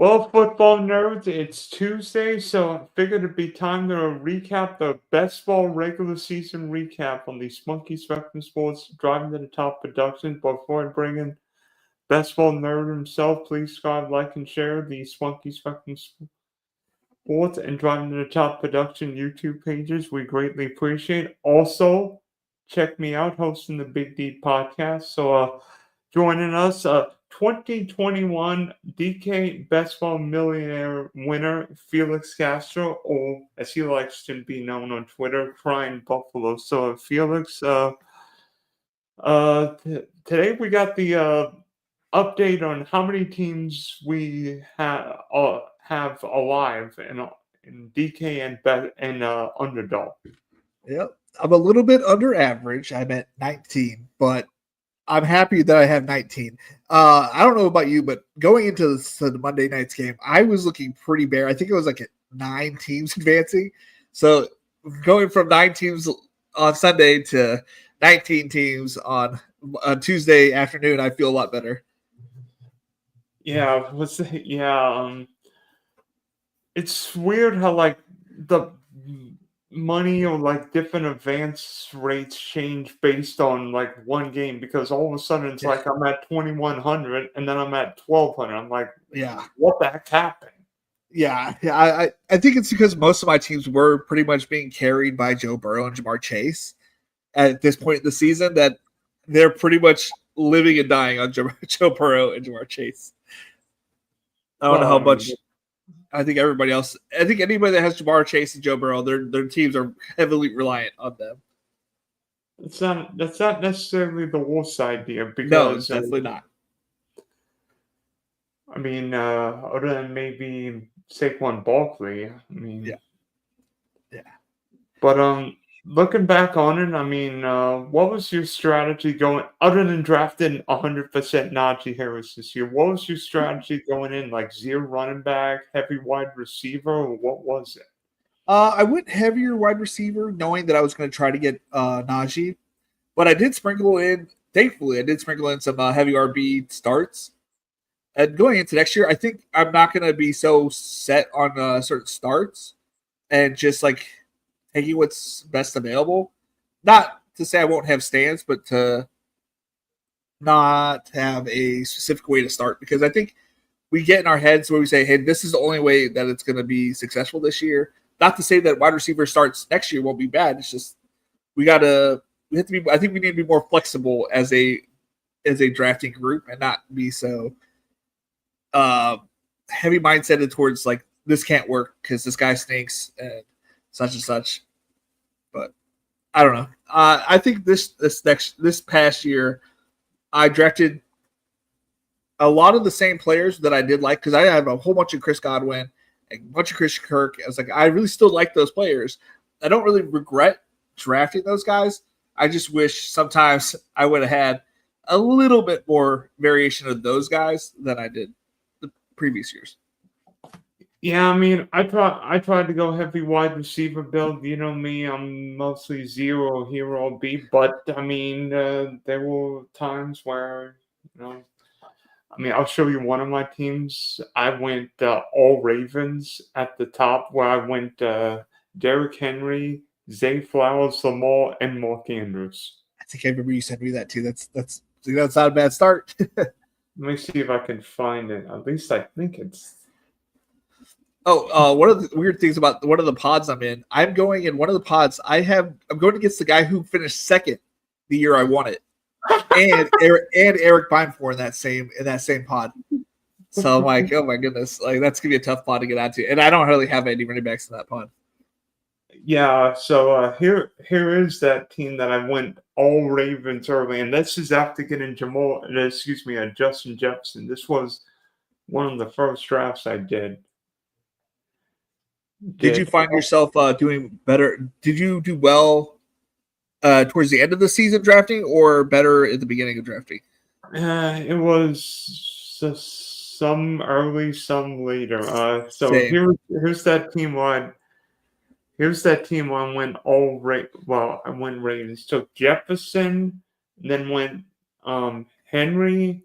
Well, football nerds, it's Tuesday, so I figured it'd be time to recap the best ball regular season recap on the Spunky Spectrum Sports Driving to the Top production. Before I bring in best ball nerd himself, please subscribe, like, and share the Spunky Spectrum Sports and Driving to the Top production YouTube pages. We greatly appreciate it. Also, check me out hosting the Big D podcast. So, joining us, 2021 DK Best Ball Millionaire winner Felix Castro, or as he likes to be known on Twitter, Crying Buffalo. So, Felix, today we got the update on how many teams we have alive in DK and Underdog. Yep. I'm a little bit under average. I'm at 19, but I'm happy that I have 19. I don't know about you, but going into the Monday night's game, I was looking pretty bare. I think it was like 9 teams advancing. So going from 9 teams on Sunday to 19 teams on Tuesday afternoon, I feel a lot better. Yeah, it's weird how like the money or like different advance rates change based on like one game, because all of a sudden it's like I'm at 2100 and then I'm at 1200. I'm like, yeah, what the heck happened? Yeah. I think it's because most of my teams were pretty much being carried by Joe Burrow and Jamar Chase at this point in the season, that they're pretty much living and dying on Joe Burrow and Jamar Chase. I don't know how much. I think everybody else. I think anybody that has Jamar Chase and Joe Burrow, their teams are heavily reliant on them. That's not necessarily the worst idea, because no, it's definitely not. I mean, other than maybe Saquon Barkley, I mean, yeah. But looking back on it, I mean, what was your strategy going, other than drafting 100% Najee Harris this year? What was your strategy going in? Like 0 running back, heavy wide receiver, or what was it? I went heavier wide receiver, knowing that I was going to try to get Najee, but I did sprinkle in. Thankfully, I did sprinkle in some heavy RB starts. And going into next year, I think I'm not going to be so set on certain starts and just like taking what's best available. Not to say I won't have stands, but to not have a specific way to start, because I think we get in our heads where we say, hey, this is the only way that it's going to be successful this year. Not to say that wide receiver starts next year won't be bad. It's just we have to be. I think we need to be more flexible as a drafting group and not be so heavy mindseted towards like this can't work because this guy stinks and such. But I don't know. I think this past year I drafted a lot of the same players that I did like, because I have a whole bunch of Chris Godwin, a bunch of Christian Kirk. I was like, I really still like those players. I don't really regret drafting those guys. I just wish sometimes I would have had a little bit more variation of those guys than I did the previous years. Yeah, I mean, I tried to go heavy wide receiver build. You know me, I'm mostly 0 hero B, but I mean, there were times where, I mean, I'll show you one of my teams. I went all Ravens at the top, where I went Derrick Henry, Zay Flowers, Lamar, and Mark Andrews. I think I remember you sent me that too. That's not a bad start. Let me see if I can find it. At least I think it's. Oh, one of the weird things about one of the pods I'm in, I'm going in one of the pods. I'm going against the guy who finished second the year I won it, and Eric Beinfor in that same pod. So I'm like, oh my goodness, like that's gonna be a tough pod to get out to, and I don't really have any running backs in that pod. Yeah, so here is that team that I went all Ravens early, and this is after getting Justin Jefferson. This was one of the first drafts I did. Did you find yourself doing better? Did you do well towards the end of the season drafting, or better at the beginning of drafting? It was some early, some later. So here's that team wide. Here's that team where I went I went Ravens. Took Jefferson, then went Henry,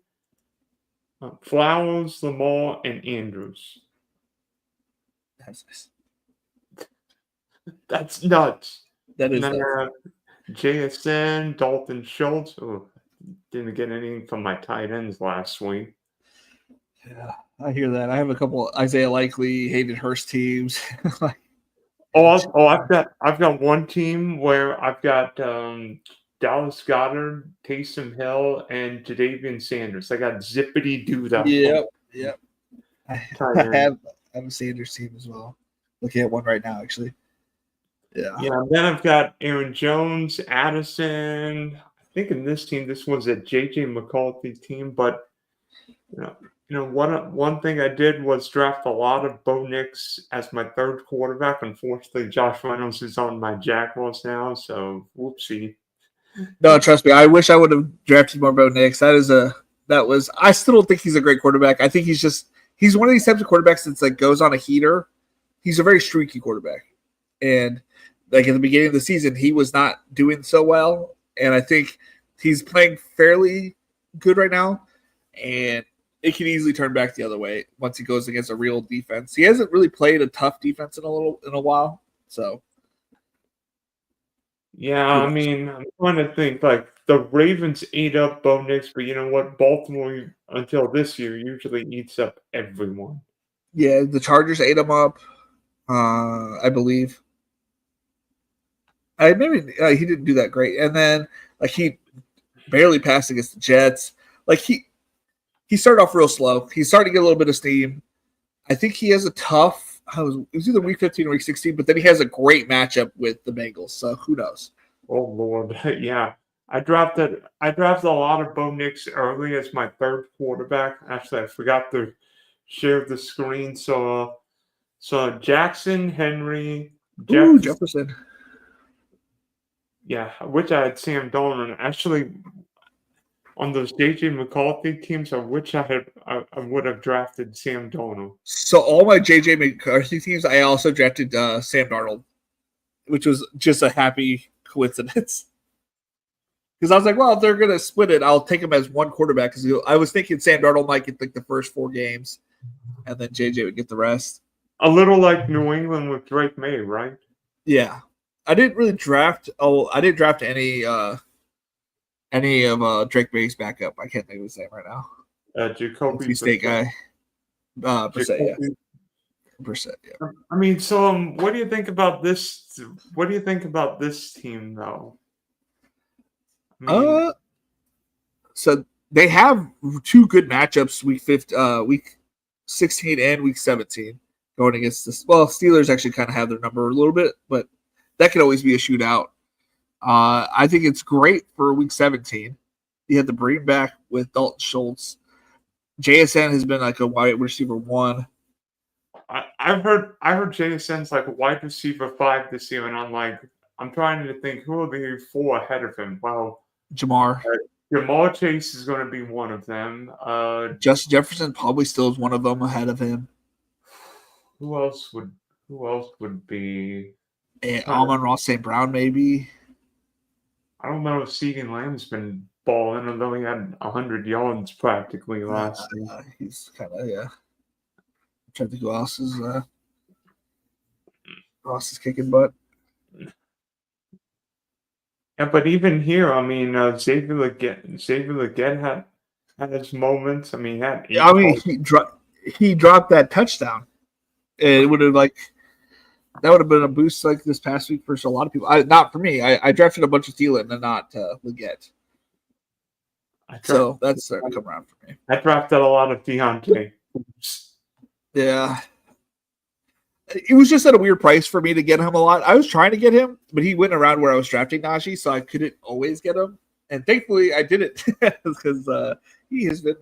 Flowers, Lamar, and Andrews. That's nice. That's nuts. That And is then nuts. JSN, Dalton Schultz. Oh, didn't get anything from my tight ends last week. Yeah, I hear that. I have a couple Isaiah Likely, Hayden Hurst teams. I've got one team where I've got Dallas Goddard, Taysom Hill, and Jadavian Sanders. I got zippity doo that. Yep. I tight end. have a Sanders team as well. Looking at one right now, actually. Yeah. Yeah, and then I've got Aaron Jones, Addison. I think in this team, this was a JJ McCarthy team, but one thing I did was draft a lot of Bo Nix as my third quarterback. Unfortunately, Josh Reynolds is on my Jaguars now, so whoopsie. No, trust me. I wish I would have drafted more Bo Nix. I still don't think he's a great quarterback. I think he's one of these types of quarterbacks that's like goes on a heater. He's a very streaky quarterback. And like at the beginning of the season, he was not doing so well. And I think he's playing fairly good right now. And it can easily turn back the other way once he goes against a real defense. He hasn't really played a tough defense in a while. So yeah, I mean, I'm trying to think. Like the Ravens ate up Bo Nix, but you know what? Baltimore, until this year, usually eats up everyone. yeah, the Chargers ate him up, I believe. Maybe he didn't do that great, and then like he barely passed against the Jets. Like he started off real slow. He's starting to get a little bit of steam. I think he has a tough. It was either week 15 or week 16, but then he has a great matchup with the Bengals. So who knows? Oh Lord, yeah. I drafted a lot of Bo Nix early as my third quarterback. Actually, I forgot to share the screen. So Jackson, Henry, Jefferson. Yeah, I wish I had Sam Darnold. Actually, on those JJ McCarthy teams, I wish I would have drafted Sam Darnold. So all my JJ McCarthy teams, I also drafted Sam Darnold, which was just a happy coincidence. Because I was like, well, if they're gonna split it, I'll take him as one quarterback. Because I was thinking Sam Darnold might get like the first 4 games, and then JJ would get the rest. A little like New England with Drake May, right? Yeah, I didn't really draft. I didn't draft any of Drake May's backup. I can't think of his name right now. Jacoby State guy. Brissett, yeah. Brissett, yeah. I mean, so what do you think about this? What do you think about this team, though? I mean, so they have 2 good matchups week 16 and week 17 going against this. Well, Steelers actually kind of have their number a little bit, but that could always be a shootout. I think it's great for week 17. You had to bring back with Dalton Schultz. JSN has been like a wide receiver 1. I've heard JSN's like a wide receiver 5 this year, and I'm trying to think who will be 4 ahead of him. Well, Jamar Chase is going to be one of them. Justin Jefferson probably still is one of them ahead of him. Who else would be? Amon-Ra St. Brown, maybe. I don't know if CeeDee Lamb's been balling, although he had 100 yards practically last year. He's kind of, yeah. I'm trying to think who else is Ross is kicking butt. Yeah, but even here, I mean, Xavier Legette had his moments. I mean, he dropped that touchdown. It would have that would have been a boost like this past week for a lot of people. Not for me. I drafted a bunch of Thielen and not Legette. So that's starting to come around for me. I drafted a lot of Deontay. Yeah. It was just at a weird price for me to get him a lot. I was trying to get him, but he went around where I was drafting Najee, so I couldn't always get him. And thankfully, I did it because he has been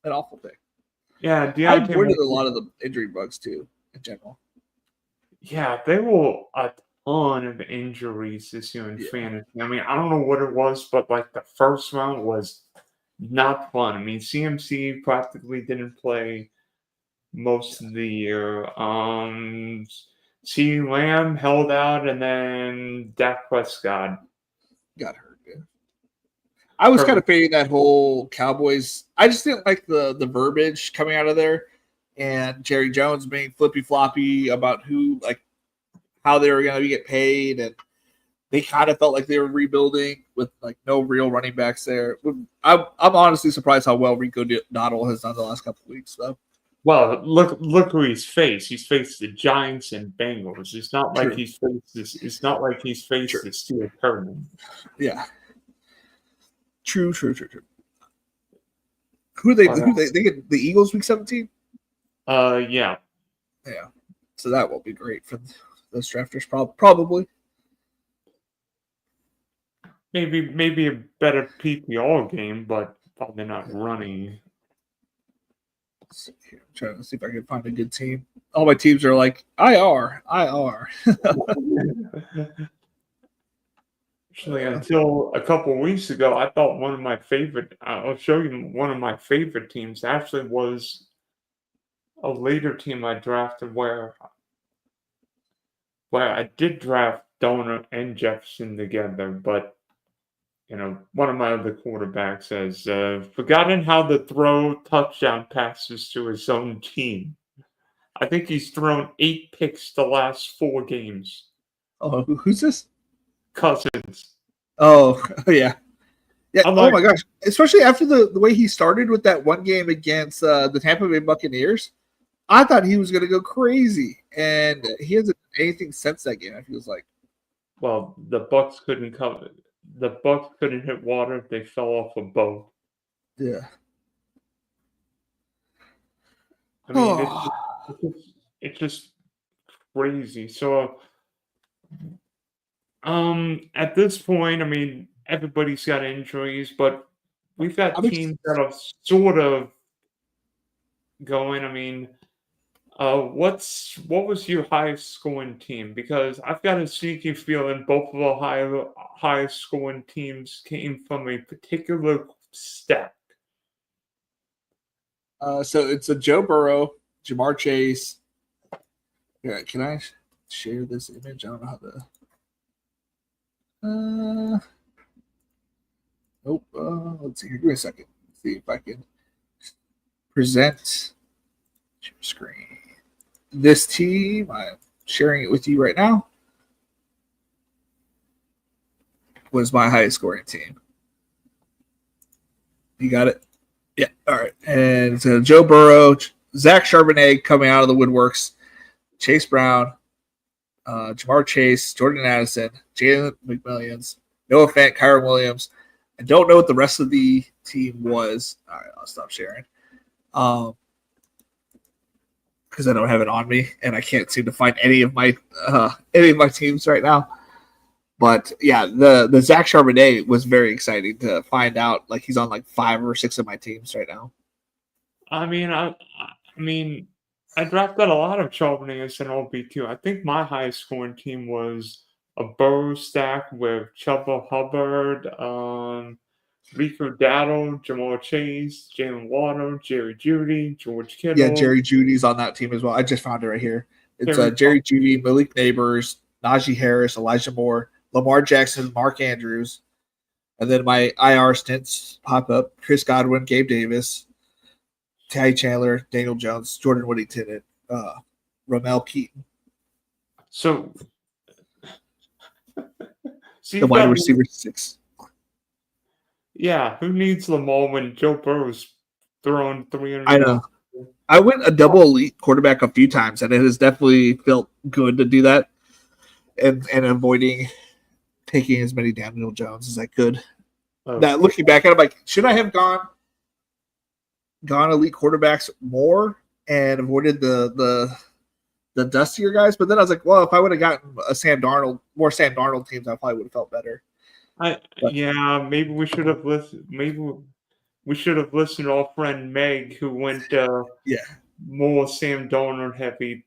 an awful pick. Yeah, I avoided a lot of the injury bugs too, in general. Yeah, there were a ton of injuries this year in fantasy. I mean, I don't know what it was, but like the first round was not fun. I mean, CMC practically didn't play most of the year. CeeDee Lamb held out, and then Dak Prescott got hurt. Yeah. I was kind of fading that whole Cowboys. I just didn't like the verbiage coming out of there, and Jerry Jones being flippy floppy about how they were going to get paid, and they kind of felt like they were rebuilding with like no real running backs there. I'm honestly surprised how well Rico Dottle has done the last couple of weeks, though. Well, look who he's faced. He's faced the Giants and Bengals. It's not like he's faced this. It's not like he's faced the Steel Curtain. Yeah. True. Who they get the Eagles week 17? Yeah. Yeah. So that won't be great for those drafters. Probably. Maybe a better PPR game, but probably not running. I'm trying to see if I can find a good team. All my teams are like IR. Actually, until a couple weeks ago, I thought one of my favorite. I'll show you one of my favorite teams. Actually, was a later team I drafted where I did draft Donner and Jefferson together, but one of my other quarterbacks has forgotten how to throw touchdown passes to his own team. I think he's thrown 8 picks the last 4 games. Oh, who's this? Cousins. Oh, yeah. Yeah. I'm oh my gosh! Especially after the way he started with that one game against the Tampa Bay Buccaneers, I thought he was going to go crazy, and he hasn't done anything since that game. It feels like. Well, the Bucks couldn't cover. The Bucks couldn't hit water. They fell off a boat. Yeah. I mean, it's just crazy. So, at this point, I mean, everybody's got injuries, but we've got teams that are sort of going. I mean, what was your highest scoring team? Because I've got a sneaky feeling both of the highest scoring teams came from a particular stack. So it's a Joe Burrow, Jamar Chase. Yeah, can I share this image? I don't know how to. Nope. Let's see here. Give me a second. Let's see if I can present your screen. This team, I'm sharing it with you right now, was my highest scoring team. You got it? Yeah. All right. And so Joe Burrow, Zach Charbonnet coming out of the woodworks, Chase Brown, Jamar Chase, Jordan Addison, Jalen McMillions, Noah Fant, Kyron Williams. I don't know what the rest of the team was. All right, I'll stop sharing. Because I don't have it on me, and I can't seem to find any of my teams right now. But yeah, the Zach Charbonnet was very exciting to find out. Like he's on like 5 or 6 of my teams right now. I mean, I drafted a lot of Charbonnet as an RB2. I think my highest scoring team was a Burrow stack with Chuba Hubbard, Rico Dowdle, Jamar Chase, Jalen Waddle, Jerry Jeudy, George Kittle. Yeah, Jerry Jeudy's on that team as well. I just found it right here. It's Jerry Jeudy, Malik Neighbors, Najee Harris, Elijah Moore, Lamar Jackson, Mark Andrews. And then my IR stints pop up. Chris Godwin, Gabe Davis, Ty Chandler, Daniel Jones, Jordan Whittington, and Ramel Keaton. So the wide receiver 6. Yeah, who needs Lamar when Joe Burrow's throwing 300? I know. I went a double elite quarterback a few times, and it has definitely felt good to do that and avoiding taking as many Daniel Jones as I could. Now, looking back at it, I'm like, should I have gone elite quarterbacks more and avoided the dustier guys? But then I was like, well, if I would have gotten more Sam Darnold teams, I probably would have felt better. Maybe we should have listened. Maybe we should have listened to our friend Meg, who went more Sam Darnold heavy.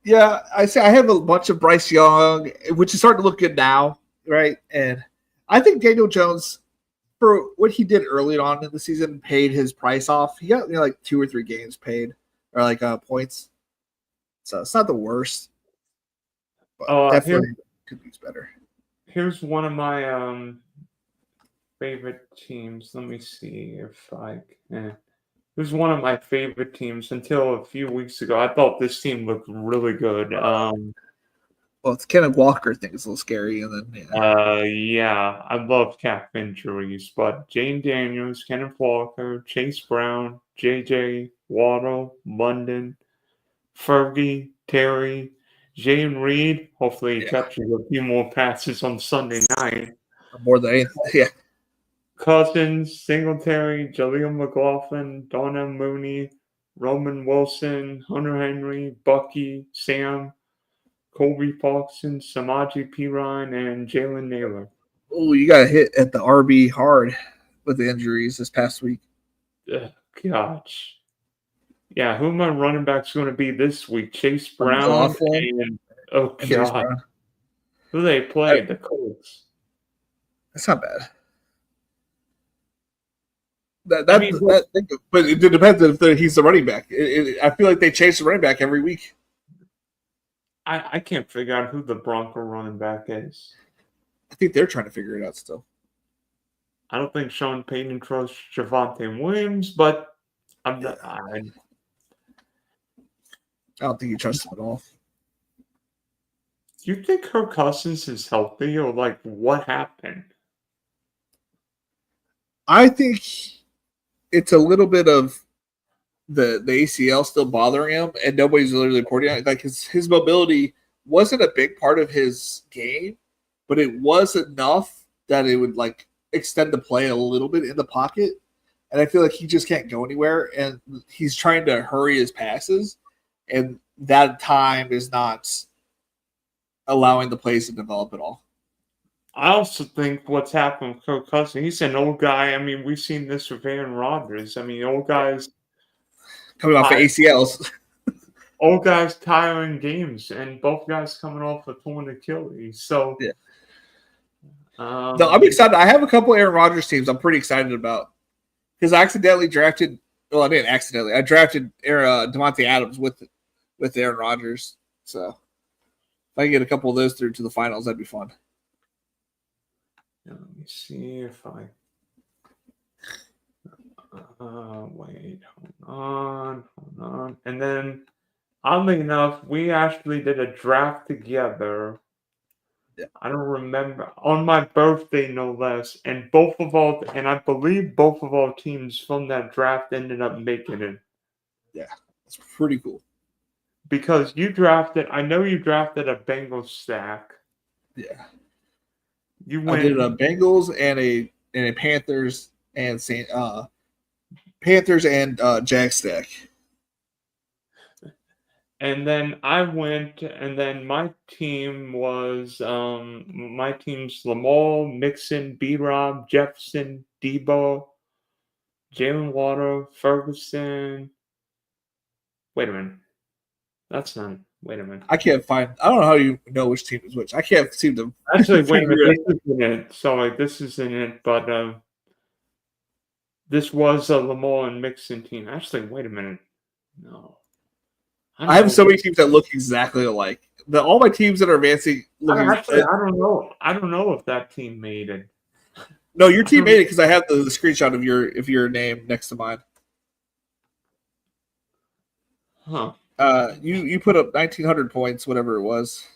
Yeah, I have a bunch of Bryce Young, which is starting to look good now, right? And I think Daniel Jones, for what he did early on in the season, paid his price off. He got like 2 or 3 games paid, or like points. So it's not the worst, but definitely could be better. Here's one of my favorite teams. Let me see if I can. It was one of my favorite teams until a few weeks ago. I thought this team looked really good. Well, it's Kenneth Walker thing is a little scary, and then Yeah, I love cap injuries, but Jane Daniels, Kenneth Walker, Chase Brown, JJ, Waddle, London, Fergie, Terry, Jane Reed. Hopefully, he yeah, catches a few more passes on Sunday night. more than anything, yeah. Cousins, Singletary, Jaleel McLaughlin, Donna Mooney, Roman Wilson, Hunter Henry, Bucky, Sam, Colby Paxton, Samaje Perine, and Jalen Naylor. Oh, you got hit at the RB hard with the injuries this past week. Gosh. Yeah, who my running backs going to be this week? Chase Brown McLaughlin and oh and Chase god, Brown. who they play? The Colts. That's not bad. But it depends if he's the running back. I feel like they change the running back every week. I can't figure out who the Bronco running back is. I think they're trying to figure it out still. I don't think Sean Payton trusts Javonte Williams, but I don't think you trust him at all. Do you think Kirk Cousins is healthy, or like what happened? I think it's a little bit of the ACL still bothering him, and nobody's really reporting on it. Like his mobility wasn't a big part of his game, but it was enough that it would like extend the play a little bit in the pocket. And I feel like he just can't go anywhere, and he's trying to hurry his passes, and that time is not allowing the plays to develop at all. I also think what's happened with Kirk Cousins, he's an old guy. I mean, we've seen this with Aaron Rodgers. I mean, old guys coming off of ACLs. Old guys tiring games, and both guys coming off a torn Achilles. So, yeah. No, I'm excited. I have a couple Aaron Rodgers teams I'm pretty excited about because I accidentally drafted. Well, I didn't accidentally. I drafted Devontae Adams with Aaron Rodgers. So, if I can get a couple of those through to the finals, that'd be fun. Let me see if I. Wait, hold on. And then, oddly enough, we actually did a draft together. Yeah. I don't remember, on my birthday, no less. And I believe both of our teams from that draft ended up making it. Yeah, that's pretty cool. Because I know you drafted a Bengals stack. Yeah. I did a Bengals and a Panthers and Panthers and Jags stack. And then I went, and then my team was my team's Lamar, Mixon, B-Rob, Jefferson, Debo, Jalen Waddle, Ferguson. Wait a minute. That's not. Wait a minute. I can't find. I don't know how you know which team is which. I can't seem to. Actually, wait a minute. This isn't it. Sorry, this isn't it. But this was a Lamar and Mixon team. Actually, wait a minute. No. I have so many teams that look exactly alike. All my teams that are advancing. I don't know. I don't know if that team made it. No, your team made it because I have the screenshot of your name next to mine. Huh. You put up 1,900 points, whatever it was.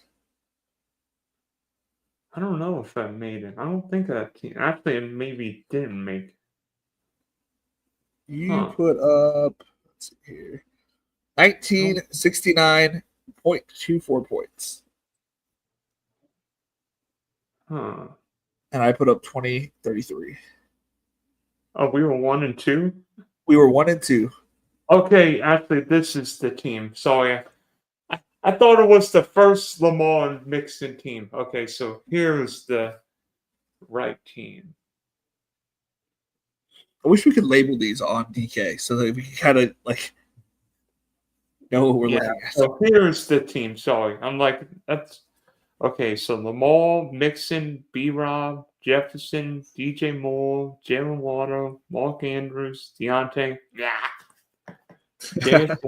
I don't know if that made it. I don't think that team. Actually, it maybe didn't make it. You put up. Let's see here. 1969.24 points. Huh. And I put up 2033. Oh, we were 1 and 2? We were 1 and 2. Okay, actually, this is the team. Sorry. I thought it was the first Lamar and Mixon team. Okay, so here's the right team. I wish we could label these on DK so that we can kind of like know what we're looking at. So here's the team. Sorry. I'm like, that's okay. So Lamar, Mixon, B-Rob, Jefferson, DJ Moore, Jalen Waddle, Mark Andrews, Deontay, David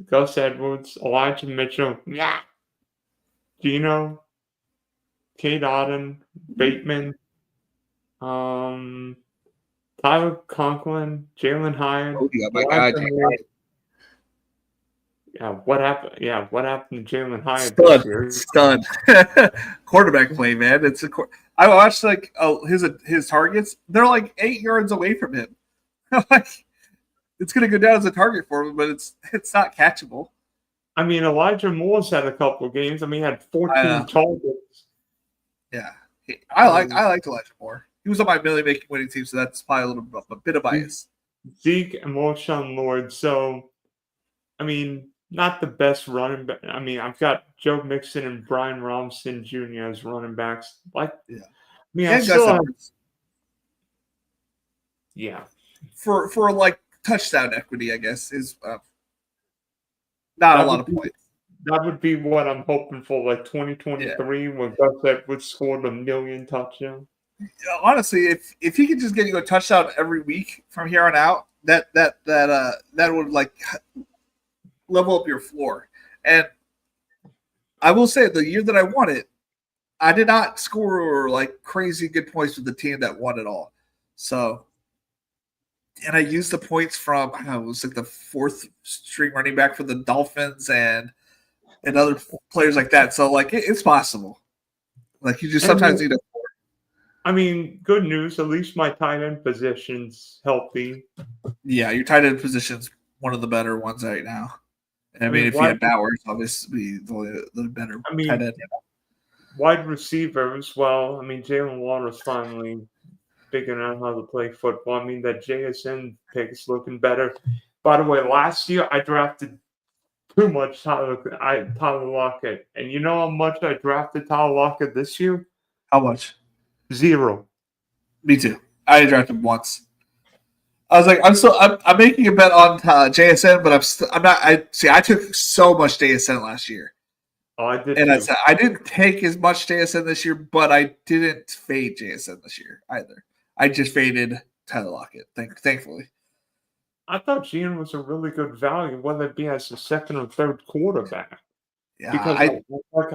Gus Edwards, Elijah Mitchell, Gino, Kate Otten, Bateman, Tyler Conklin, Jalen Hyatt, Oh, you got my guy. Elijah Moore. Yeah, what happened? Yeah, what happened to Jalen Hyatt Stud, this year? stud. Quarterback play, man. I watched like his targets. They're like 8 yards away from him. Like it's gonna go down as a target for him, but it's not catchable. I mean, Elijah Moore's had a couple of games. I mean, he had 14 targets. Yeah, I liked Elijah Moore. He was on my million making winning team, so that's probably a bit of bias. Zeke and Marshawn Lord. So, I mean, not the best running back. I mean, I've got Joe Mixon and Brian Robinson Jr. as running backs. Like, yeah. I mean, I still have, yeah. For like touchdown equity, I guess is not a lot of points. That would be what I'm hoping for, like 2023, when Gus Edwards scored 1 million touchdowns. Honestly, if he could just get you a touchdown every week from here on out, that would like level up your floor. And I will say, the year that I won it, I did not score like crazy good points with the team that won it all. So, and I used the points from it was like the 4th string running back for the Dolphins and other players like that. So like it's possible. Like you just sometimes need a. I mean, good news. At least my tight end position's healthy. Yeah, your tight end position's one of the better ones right now. And I mean, if you had Bowers, obviously the better tight end. Wide receivers, well, I mean, Jalen Waddle's finally figuring out how to play football. I mean, that JSN pick is looking better. By the way, last year I drafted too much Tyler Lockett. And you know how much I drafted Tyler Lockett this year? How much? 0. Me too. I drafted him once. I was like, I'm making a bet on JSN, but I'm not. I took so much JSN last year. Oh, I did. And I didn't take as much JSN this year, but I didn't fade JSN this year either. I just faded Tyler Lockett, thankfully. I thought Gian was a really good value, whether it be as a second or third quarterback. Yeah, because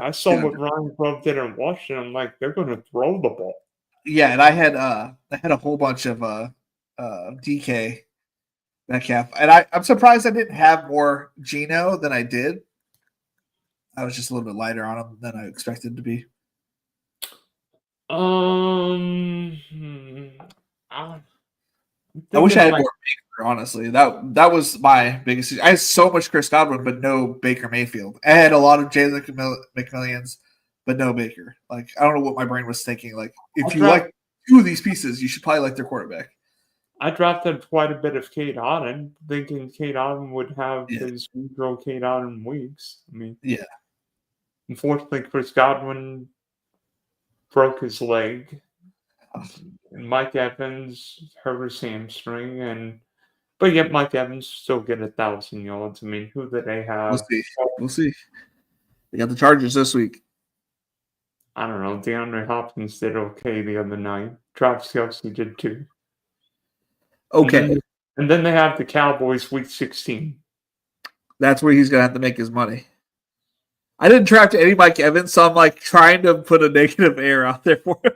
I saw what Ryan Grubb did in Washington. I'm like, they're going to throw the ball. Yeah, and I had a whole bunch of DK Metcalf, and I'm surprised I didn't have more Geno than I did. I was just a little bit lighter on him than I expected to be. I wish I had more Baker, honestly. That was my biggest. I had so much Chris Godwin, but no Baker Mayfield. I had a lot of Jalen McMillions, but no Baker. Like, I don't know what my brain was thinking. Like, if you like 2 of these pieces, you should probably like their quarterback. I drafted quite a bit of Kate Otten, thinking Kate Otten would have his usual Kate Otten weeks. I mean, unfortunately, Chris Godwin broke his leg. And Mike Evans hurt his hamstring, but yet Mike Evans still get 1,000 yards. I mean, who did they have? We'll see. They got the Chargers this week. I don't know. DeAndre Hopkins did okay the other night. Travis Kelce did too. Okay. And then they have the Cowboys week 16. That's where he's going to have to make his money. I didn't draft any Mike Evans, so I'm like trying to put a negative air out there for him.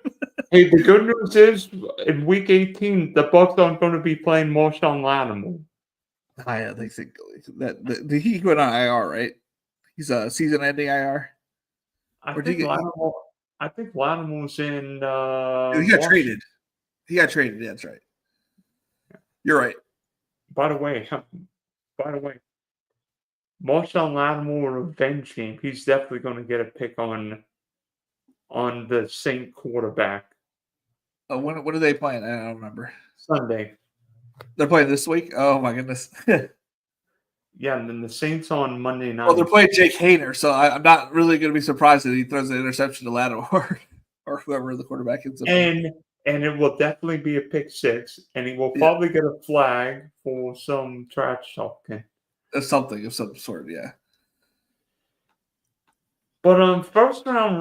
Hey, the good news is in week 18, the Bucs aren't going to be playing Marshawn Lattimore. I think that he went on IR, right? He's a season-ending IR. I think Lattimore's in. He got traded. Yeah, that's right. You're right. By the way, Marshawn Lattimore revenge game. He's definitely going to get a pick on the Saint quarterback. Oh, when are they playing? I don't remember. Sunday. They're playing this week? Oh, my goodness. Yeah, and then the Saints on Monday night. Well, they're playing Jake Hayner, so I'm not really going to be surprised that he throws an interception to Lattimore or whoever the quarterback is. And it will definitely be a pick 6, and he will probably get a flag for some trash talking. Something of some sort, yeah. But first round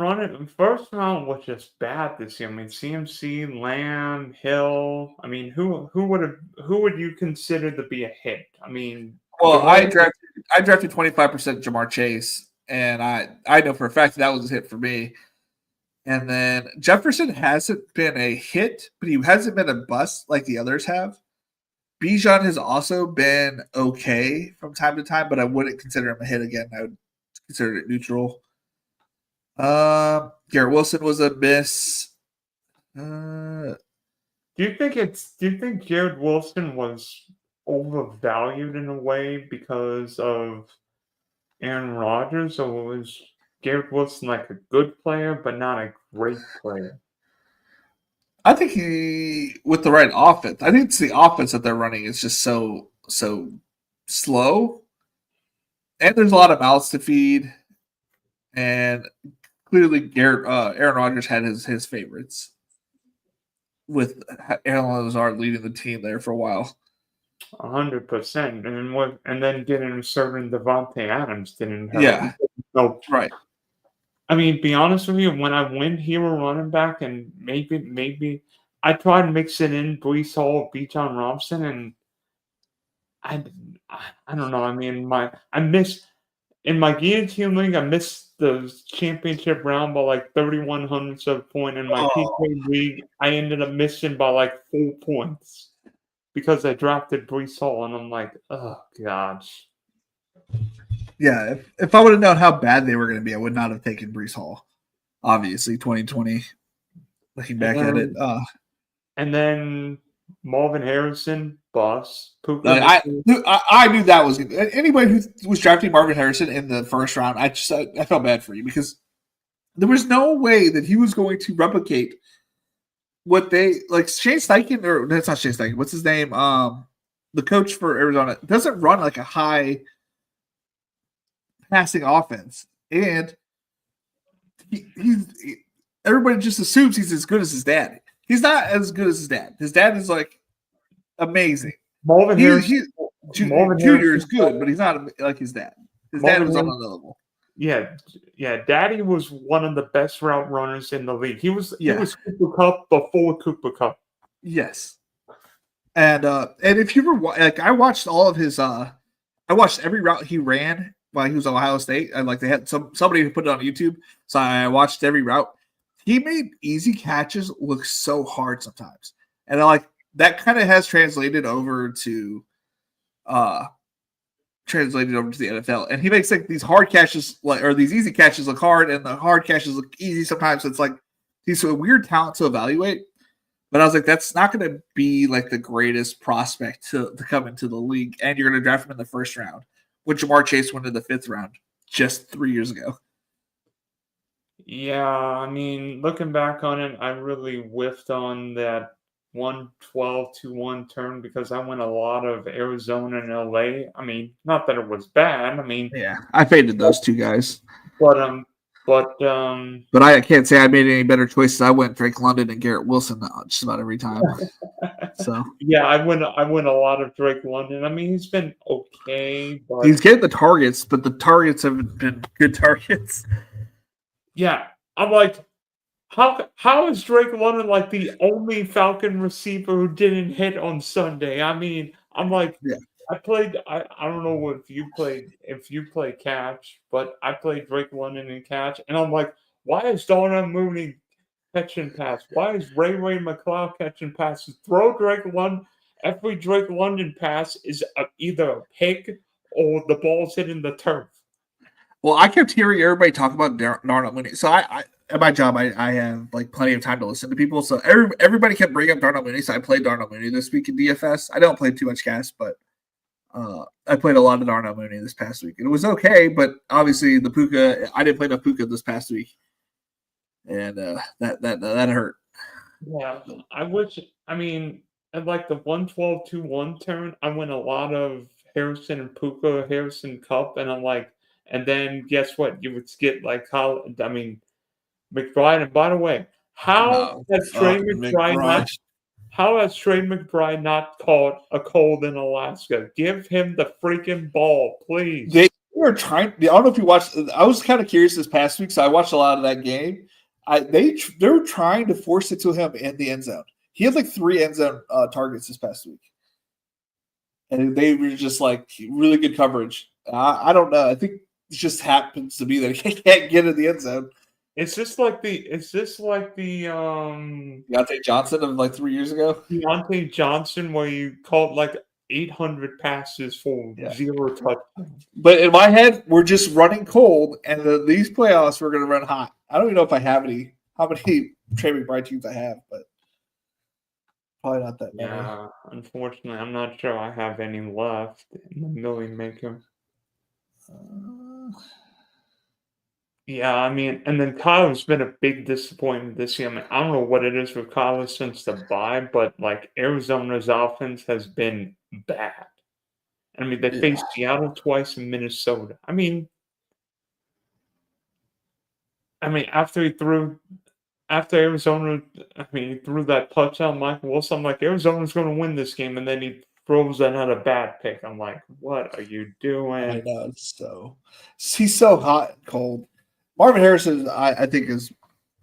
was just bad this year. I mean, CMC, Lamb, Hill. I mean, who would you consider to be a hit? I mean, well, I drafted 25% Jamar Chase, and I know for a fact that was a hit for me. And then Jefferson hasn't been a hit, but he hasn't been a bust like the others have. Bijan has also been okay from time to time, but I wouldn't consider him a hit again. I would consider it neutral. Garrett Wilson was a miss. Do you think Jared Wilson was overvalued in a way because of Aaron Rodgers, or was Garrett Wilson like a good player but not a great player? I think he, with the right offense, I think it's the offense that they're running is just so slow, and there's a lot of mouths to feed, and clearly Aaron Rodgers had his favorites with Aaron Lazard leading the team there for a while. 100%. And then getting certain Devontae Adams didn't help. Yeah. No, right. I mean, be honest with you, when I went hero running back, and maybe I tried mixing in Brees Hall, Bijan Robinson, and I don't know. I mean, I missed in my guillotine league. I missed the championship round by like 31 hundredths of a point. In my PK league, I ended up missing by like 4 points because I drafted Brees Hall, and I'm like, oh gosh. Yeah, if I would have known how bad they were going to be, I would not have taken Brees Hall. Obviously, 2020. Looking back at it, and then Marvin Harrison, boss. I knew that was good. Anybody who was drafting Marvin Harrison in the first round, I felt bad for you because there was no way that he was going to replicate what they like. Shane Steichen, or that's not Shane Steichen. What's his name? The coach for Arizona doesn't run like a high passing offense, and everybody just assumes he's as good as his dad. He's not as good as his dad. His dad is like amazing. Marvin Harrison Junior is good, but he's not like his dad. His dad was on another level. Yeah. Daddy was one of the best route runners in the league. He was Cooper Kupp before Cooper Kupp. Yes, and if you were like, I watched all of his. I watched every route he ran while he was at Ohio State. And like they had somebody who put it on YouTube, so I watched every route. He made easy catches look so hard sometimes, and that kind of has translated over to the NFL. And he makes like these hard catches, or these easy catches look hard, and the hard catches look easy sometimes. So it's like he's a weird talent to evaluate. But I was like, that's not going to be like the greatest prospect to come into the league, and you're going to draft him in the first round, when Jamar Chase went in the 5th round just 3 years ago. Yeah, I mean, looking back on it, I really whiffed on that 112-1 turn because I went a lot of Arizona and LA. I mean, not that it was bad. I mean, yeah, I faded those two guys, but I can't say I made any better choices. I went Drake London and Garrett Wilson just about every time. So yeah, I went a lot of Drake London. I mean, he's been okay, but he's getting the targets, but the targets haven't been good targets. Yeah, I'm like, how is Drake London like the only Falcon receiver who didn't hit on Sunday? I mean, I'm like, yeah. I don't know if you play catch, but I played Drake London in catch, and I'm like, why is Darnell Mooney catching pass? Why is Ray McLeod catching passes? Throw Drake London. Every Drake London pass is either a pick or the ball's hitting the turf. Well, I kept hearing everybody talk about Darnell Mooney. So I at my job, I have like plenty of time to listen to people. So everybody kept bringing up Darnell Mooney. So I played Darnell Mooney this week in DFS. I don't play too much cast, but I played a lot of Darnell Mooney this past week. It was okay, but obviously the Puka, I didn't play enough Puka this past week, and that hurt. Yeah, I mean, at like the 112-1 turn, I went a lot of Harrison and Puka, Harrison Cup, and I'm like, and then guess what? You would skip like McBride. And by the way, how has Trey McBride not caught a cold in Alaska? Give him the freaking ball, please. They were trying. I don't know if you watched. I was kind of curious this past week, so I watched a lot of that game. They were trying to force it to him in the end zone. He had like 3 end zone targets this past week, and they were just like really good coverage. I don't know. I think it just happens to be that he can't get in the end zone, Is this like the Deontay Johnson of like 3 years ago? Deontay Johnson where you caught like 800 passes for Yeah. 0 touchdowns? But in my head, we're just running cold, and these playoffs we're going to run hot. I don't even know if I have how many Trey McBride teams I have, but probably not that many. Yeah, unfortunately, I'm not sure I have any left in the Millie Maker. Yeah, I mean, and then Kyler's been a big disappointment this year. I mean, I don't know what it is with Kyler since the bye, but like Arizona's offense has been bad. I mean, they faced Seattle twice and Minnesota. I mean, after Arizona, he threw that touchdown, Michael Wilson. I'm like, Arizona's going to win this game, and then he throws another bad pick. I'm like, what are you doing? I know, he's so hot and cold. Marvin Harrison, I think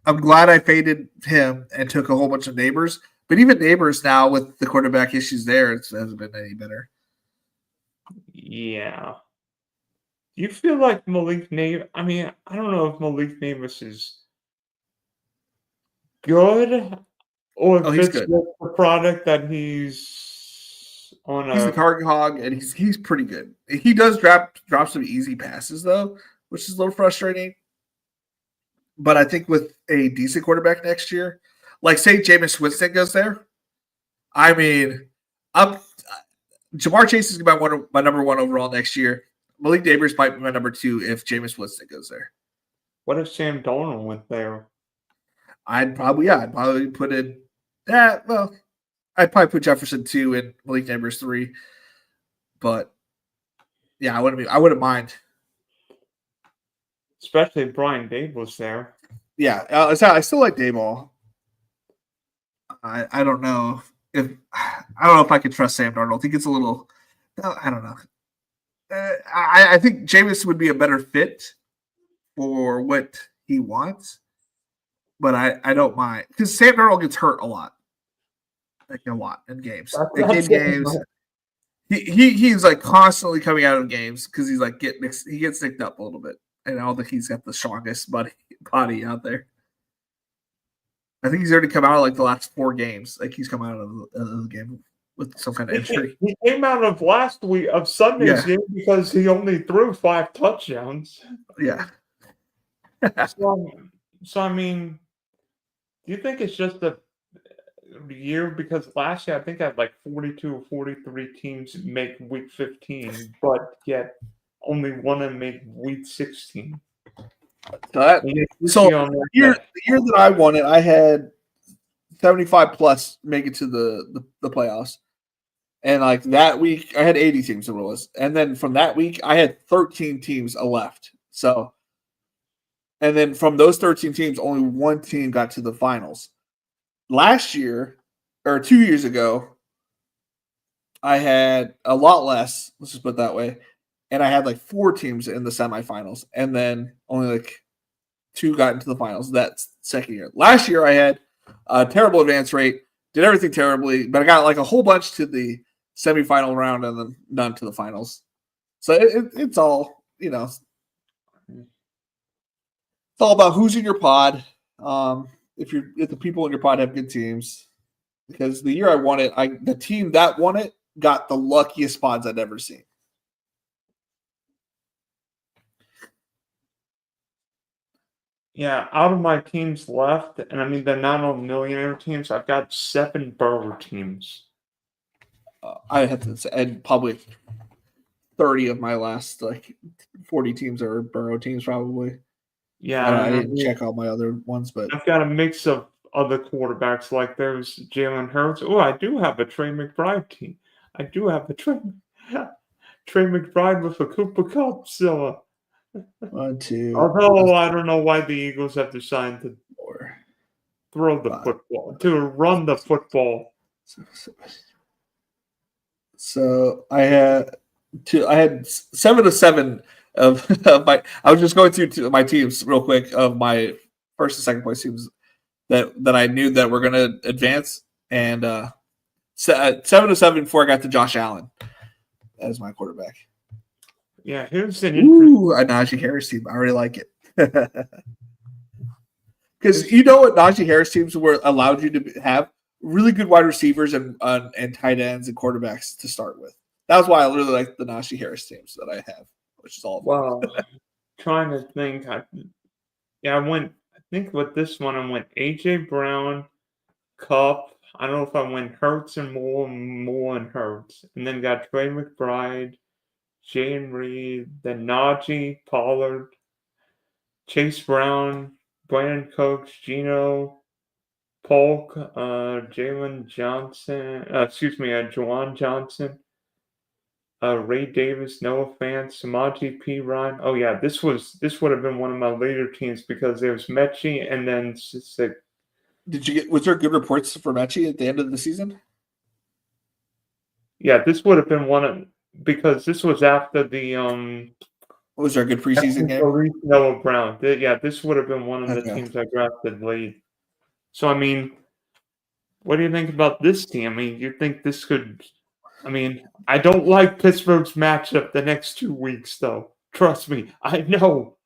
I'm glad I faded him and took a whole bunch of Neighbors. But even Neighbors now with the quarterback issues there, it hasn't been any better. Yeah. Do you feel like Malik Neighbors? I mean, I don't know if Malik Neighbors is good or if he's it's good. the product that he's on. He's the target hog, and he's pretty good. He does drop some easy passes though, which is a little frustrating. But I think with a decent quarterback next year, like say Jameis Winston goes there, I mean, Jamar Chase is going to be my number 1 overall next year. Malik Neighbors might be my number 2 if Jameis Winston goes there. What if Sam Darnold went there? I'd probably put in I'd probably put Jefferson 2 and Malik Neighbors 3. But yeah, I wouldn't mind. Especially if Brian Dable was there. Yeah, I still like Dayball. I don't know if I could trust Sam Darnold. I think it's a little. I don't know. I think Jameis would be a better fit for what he wants, but I don't mind because Sam Darnold gets hurt a lot, in games. In games, he's like constantly coming out of games because he's like he gets nicked up a little bit, and I don't think he's got the strongest body out there. I think he's already come out of like the last 4 games. Like he's come out of the game with some kind of injury. He came out of Sunday's game because he only threw 5 touchdowns. Yeah. so I mean, do you think it's just a year? Because last year I think I had like 42 or 43 teams make week 15, but yet only one of them made week 16. The year that I won it, I had 75 plus make it to the playoffs. And like that week, I had 80 teams it was. And then from that week, I had 13 teams left. So, and then from those 13 teams, only 1 team got to the finals. Last year, or 2 years ago, I had a lot less, let's just put it that way. And I had like 4 teams in the semifinals. And then only like 2 got into the finals that second year. Last year, I had a terrible advance rate, did everything terribly, but I got like a whole bunch to the semifinal round and then none to the finals. So it's all, it's all about who's in your pod. If the people in your pod have good teams, because the year I won it, the team that won it got the luckiest pods I'd ever seen. Yeah, out of my teams left, and I mean they're not all millionaire teams. I've got 7 borough teams. I have to say, and probably 30 of my last 40 teams are borough teams, probably. Yeah, I didn't check all my other ones, but I've got a mix of other quarterbacks. Like there's Jalen Hurts. Oh, I do have a Trey McBride team. I do have a Trey McBride with a Cooper Kupp. So 1, 2. Although I don't know why the Eagles have decided to throw the football, to run the football. So I had 7 of 7 of my. I was just going through my teams real quick of my first and second place teams that I knew that were going to advance, and 7 of 7 before I got to Josh Allen as my quarterback. Yeah, here's an interesting. A Najee Harris team. I already like it. Because you know what Najee Harris teams were allowed you to have really good wide receivers and tight ends and quarterbacks to start with. That was why I really like the Najee Harris teams that I have, which is all of them. Well, trying to think. I think with this one, I went A.J. Brown, Cup. I don't know if I went Hurts and Moore and Hurts. And then got Trey McBride, Jane Reed, then Najee, Pollard, Chase Brown, Brandon Cooks, Gino, Polk, Jalen Johnson, Juwan Johnson, Ray Davis, Noah Fant, Samaje Perine. Oh yeah, this would have been one of my later teams because there was Mechie and then was there good reports for Mechie at the end of the season? Yeah, this would have been because this was after the was there a good preseason game? Noah Brown. This would have been one of the teams I drafted late. So I mean, what do you think about this team? I mean, you think this could? I mean, I don't like Pittsburgh's matchup the next 2 weeks, though. Trust me, I know.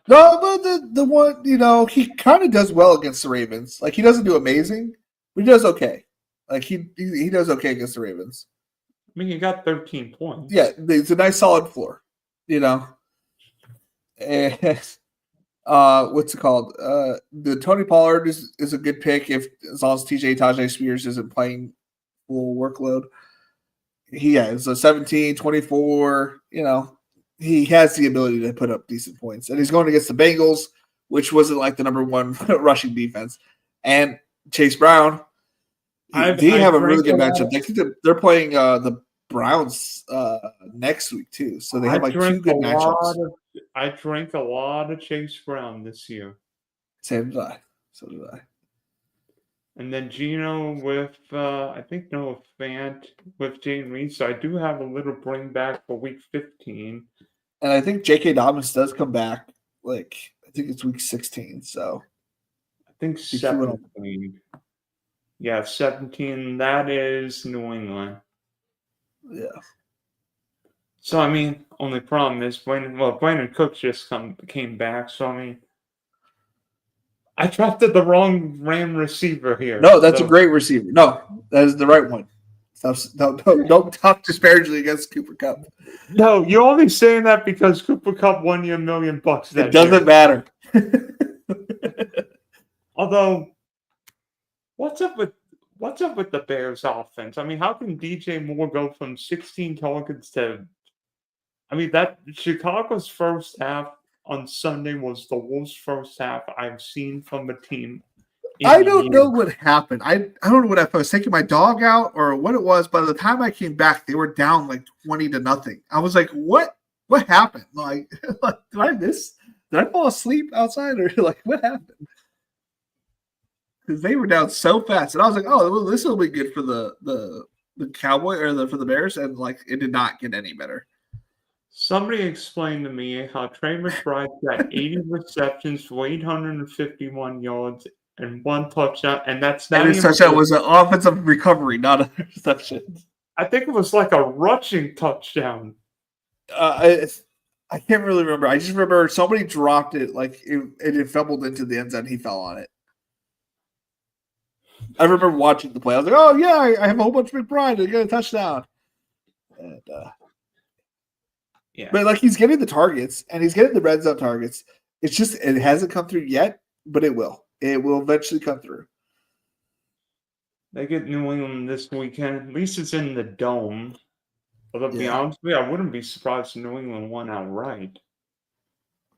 No, but the one, he kind of does well against the Ravens. Like, he doesn't do amazing, but he does okay. Like, he does okay against the Ravens. I mean, he got 13 points. Yeah, it's a nice solid floor, And what's it called? The Tony Pollard is a good pick as long as Tajay Spears isn't playing full workload. He has a 17, 24, he has the ability to put up decent points. And he's going against the Bengals, which wasn't like the number one rushing defense. And Chase Brown, they have a really good matchup. They're playing the Browns next week, too. So they have like 2 good matchups. I drank a lot of Chase Brown this year. So did I. And then Gino with, I think Noah Fant with Jane Reed. So I do have a little bring back for week 15. And I think J.K. Dobbins does come back. I think it's week 16. So I think 17. Yeah, 17. That is New England. Yeah. So, I mean, only problem is Brandon Cooks just came back. So, I mean, I drafted the wrong Ram receiver here. No, that's a great receiver. No, that is the right one. Don't talk disparagingly against Cooper Kupp. No, you're only saying that because Cooper Kupp won you $1 million. It doesn't matter. Although, what's up with the Bears offense? I mean, how can DJ Moore go from 16 targets to? I mean, that Chicago's first half on Sunday was the worst first half I've seen from a team. I don't know what happened. I don't know if I was taking my dog out or what it was. By the time I came back, they were down like 20-0. I was like, "What happened? Like did I miss? Did I fall asleep outside or like what happened?" Because they were down so fast, and I was like, "Oh, well, this will be good for the Cowboy or for the Bears," and like it did not get any better. Somebody explained to me how Trey McBride got 80 receptions for 851 yards and 1 touchdown, and that's not his touchdown was an offensive recovery, not a reception. I think it was like a rushing touchdown. I can't really remember. I just remember somebody dropped it, like it fumbled into the end zone. He fell on it. I remember watching the play. I was like, "Oh yeah, I have a whole bunch of McBride to get a touchdown." And yeah, but like he's getting the targets and he's getting the red zone targets. It's just it hasn't come through yet, but it will. It will eventually come through. They get New England this weekend. At least it's in the dome. But to be honest with you, I wouldn't be surprised if New England won outright.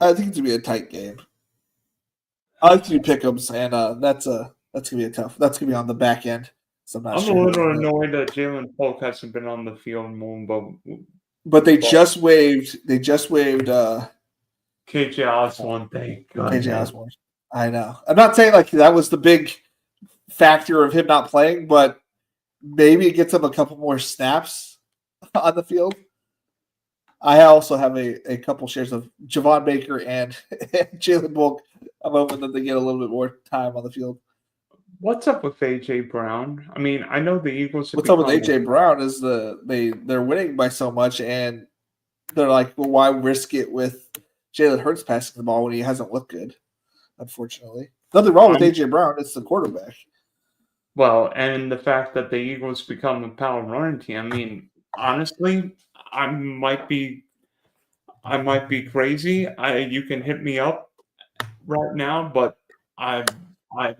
I think it's gonna be a tight game. I like to do pick'ems, and that's gonna be a tough. That's gonna be on the back end. So I'm a little annoyed that Jalen Polk hasn't been on the field more, but they just waived. KJ Osborne. Thank God. KJ Osborne. I know. I'm not saying like that was the big factor of him not playing, but maybe it gets him a couple more snaps on the field. I also have a couple shares of Javon Baker and Jalen Polk. I'm hoping that they get a little bit more time on the field. What's up with A.J. Brown? I mean, I know the Eagles. What's up with A.J. Brown is they're winning by so much, and they're like, well, why risk it with Jalen Hurts passing the ball when he hasn't looked good? Unfortunately, Nothing wrong with AJ Brown. It's the quarterback. Well, and the fact that the Eagles become a power running team. I mean, honestly, I might be crazy. You can hit me up right now, but I I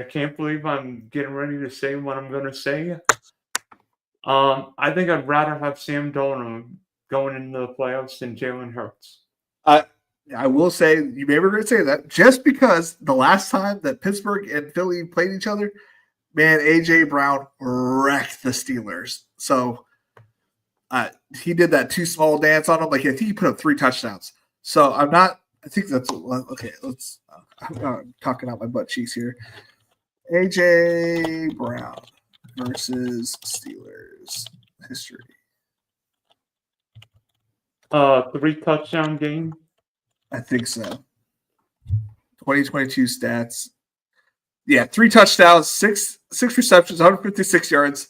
can't believe I'm getting ready to say what I'm going to say. I think I'd rather have Sam Darnold going into the playoffs than Jalen Hurts. I will say, you may regret saying that, just because the last time that Pittsburgh and Philly played each other, man, AJ Brown wrecked the Steelers. So he did that too small dance on him. Like, I think he put up 3 touchdowns. So I'm not. I think that's okay. Let's. I'm talking out my butt cheeks here. AJ Brown versus Steelers history. 3 touchdown game. I think so. 2022 stats. Yeah, 3 touchdowns, 6 receptions, 156 yards,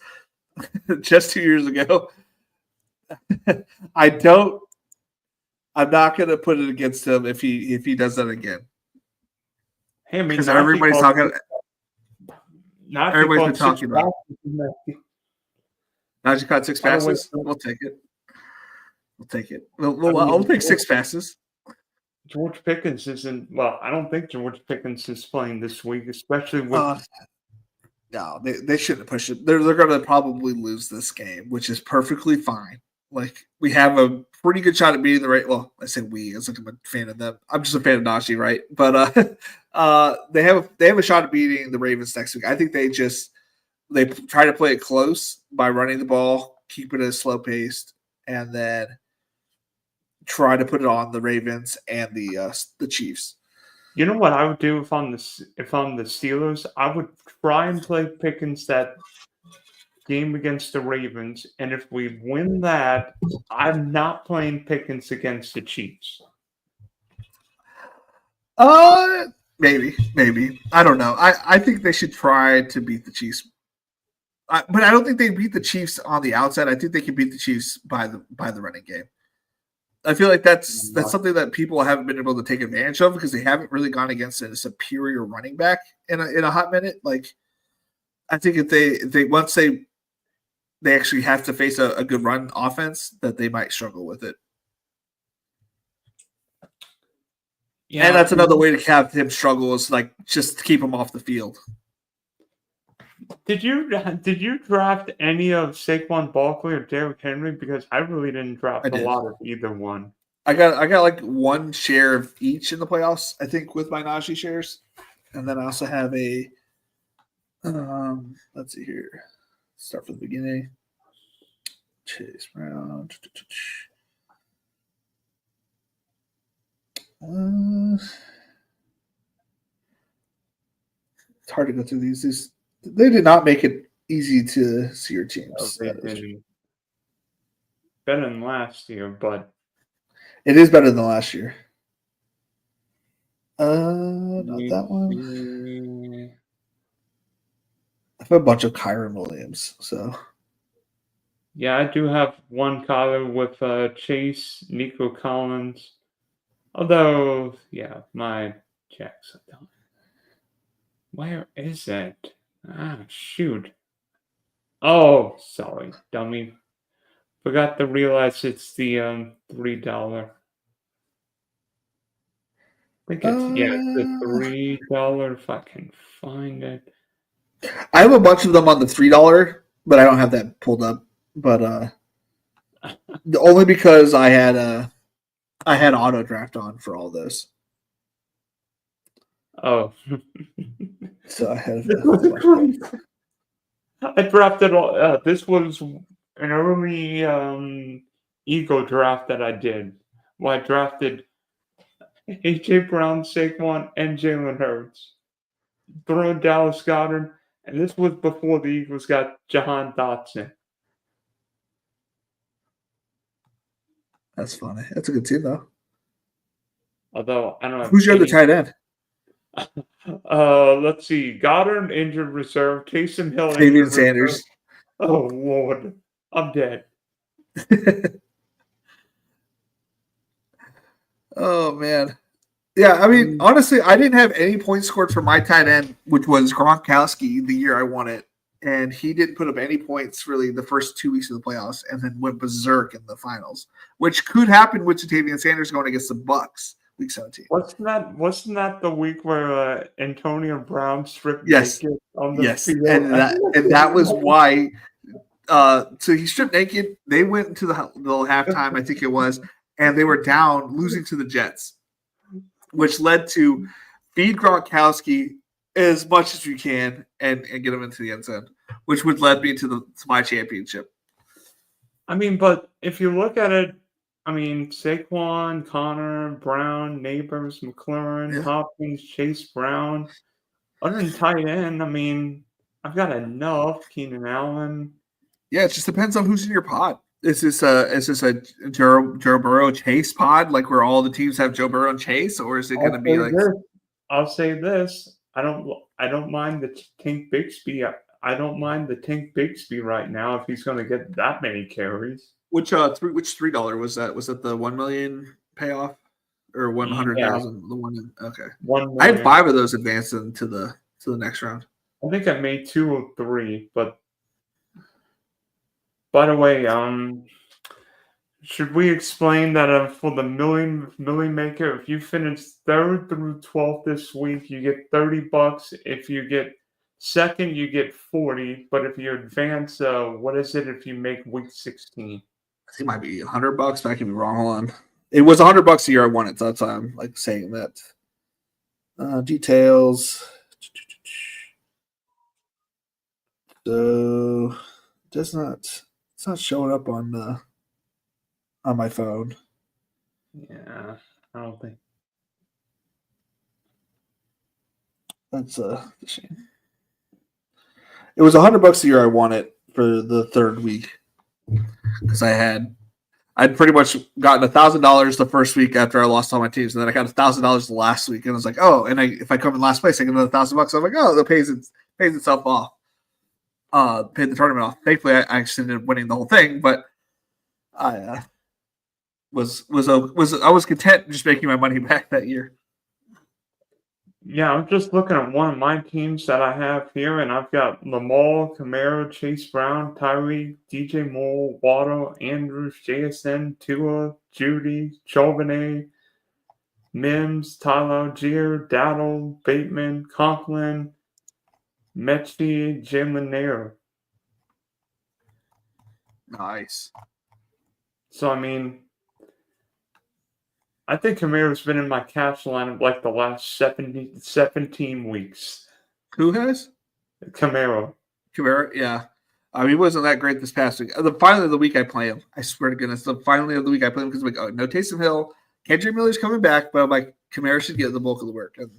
just 2 years ago. I'm not going to put it against him if he does that again. Hey, I mean, because everybody's talking. Everybody's been talking about. Najee caught 6 passes. We'll take it. I'll take 6 passes. George Pickens isn't. Well, I don't think George Pickens is playing this week, especially with. No, they shouldn't push it. They're going to probably lose this game, which is perfectly fine. Like, we have a pretty good shot at beating the right. Well, I say we, as like I'm a fan of them. I'm just a fan of Najee, right? But they have a shot at beating the Ravens next week. I think they try to play it close by running the ball, keep it at a slow paced, and then try to put it on the Ravens and the Chiefs. You know what I would do if I'm the Steelers? I would try and play Pickens that game against the Ravens, and if we win that, I'm not playing Pickens against the Chiefs. Maybe. I don't know. I think they should try to beat the Chiefs. But I don't think they beat the Chiefs on the outside. I think they can beat the Chiefs by the running game. I feel like that's something that people haven't been able to take advantage of because they haven't really gone against a superior running back in a hot minute. Like, I think if they once they actually have to face a good run offense, that they might struggle with it. Yeah, and that's another way to have him struggle is like just to keep him off the field. Did you draft any of Saquon Barkley or Derrick Henry? Because I really didn't draft a lot of either one. I got like 1 share of each in the playoffs, I think, with my Najee shares, and then I also have a. Let's see here. Start from the beginning. Chase Brown. It's hard to go through these. They did not make it easy to see your teams. No, they didn't. Better than last year, but it is better than last year. Not that one. I have a bunch of Kyron Williams, so. Yeah, I do have one Kyler with Chase, Nico Collins. Although, yeah, my checks are done. Where is it? Ah, shoot. Oh, sorry, dummy. Forgot to realize it's the $3. I think it's the $3 if I can find it. I have a bunch of them on the $3, but I don't have that pulled up. But only because I had auto draft on for all those. Oh. So I had. I drafted all. This was an early ego draft that I did. Well, I drafted AJ Brown, Saquon, and Jalen Hurts. Throw Dallas Goedert, and this was before the Eagles got Jahan Dotson. That's funny. That's a good team, though. Although I don't know. Who's your other tight end? Let's see. Goddard injured reserve. Taysom Hill. David Sanders. Reserve. Oh Lord, I'm dead. Oh man, Yeah, I mean, honestly, I didn't have any points scored for my tight end, which was Gronkowski the year I won it. And he didn't put up any points really the first 2 weeks of the playoffs and then went berserk in the finals, which could happen with Jatavian Sanders going against the Bucks week 17. Wasn't that the week where Antonio Brown stripped Yes. naked on the Yes. field? And that was why so he stripped naked. They went into the halftime, I think it was, and they were down, losing to the Jets, which led to feed Gronkowski as much as you can and get him into the end zone, which would lead me to my championship. I mean, but if you look at it, I mean, Saquon, Connor, Brown, Neighbors, McLaurin, Hopkins, Chase Brown. Other than tight end, I mean, I've got enough. Keenan Allen. Yeah, it just depends on who's in your pod. Is this a Joe Burrow Chase pod, like where all the teams have Joe Burrow and Chase, or is it going to be like? I'll say this: I don't mind the Tank Bigsby. I don't mind the Tank Bigsby right now if he's going to get that many carries. Which $3 was that? Was that the 1 million payoff or 100,000? The one. Okay. 1 million. I had 5 of those advanced into the next round. I think I made 2 or 3, but. By the way, should we explain that for the Millie Maker, if you finish 3rd through 12th this week, you get $30. If you get 2nd, you get 40. But if you advance, what is it if you make week 16? I think it might be $100, but I can be wrong. Hold on. It was $100 a year I won it, so that's why I'm like saying that. Details. So does not. It's not showing up on my phone. Yeah, I don't think. That's a shame. It was $100 a year I won it for the 3rd week because I'd pretty much gotten $1,000 the first week after I lost all my teams, and then I got $1,000 the last week, and I was like, oh, and if I come in last place, I get another $1,000. I'm like, oh, that pays itself off. Paid the tournament off. Thankfully, I actually ended up winning the whole thing, but I was content just making my money back that year. Yeah, I'm just looking at one of my teams that I have here, and I've got Lamar, Camaro, Chase Brown, Tyree, DJ Moore, Waddle, Andrews, JSN, Tua, Judy, Chauvenet, Mims, Tyler, Gier, Daddle, Bateman, Conklin, Mechie, Jalen Nair. Nice. So, I mean, I think Camaro's been in my cash lineup like the last 17 weeks. Who has? Camaro, yeah. He wasn't that great this past week. The finally of the week I play him. I swear to goodness, the finally of the week I play him because I'm like, oh, no Taysom Hill. Kendrick Miller's coming back, but I'm like, Camaro should get the bulk of the work. And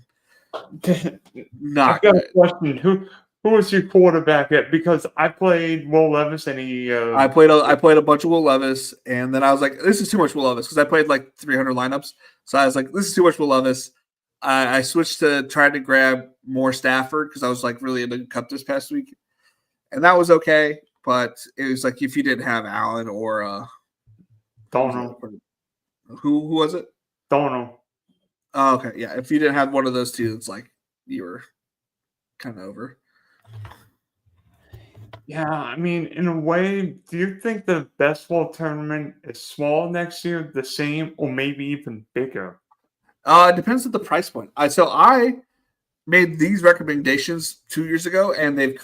I've got a question. Who was your quarterback at? Because I played Will Levis and he. I played a bunch of Will Levis, and then I was like, this is too much Will Levis because I played like 300 lineups. So I was like, this is too much Will Levis. I switched to trying to grab more Stafford because I was like really in the cup this past week, and that was okay. But it was like if you didn't have Allen or Donald. Who was it? Donald. Oh, okay, yeah. If you didn't have one of those two, it's like you were kind of over. Yeah, I mean, in a way, do you think the best ball tournament is small next year, the same, or maybe even bigger? It depends on the price point. So I made these recommendations 2 years ago, and they've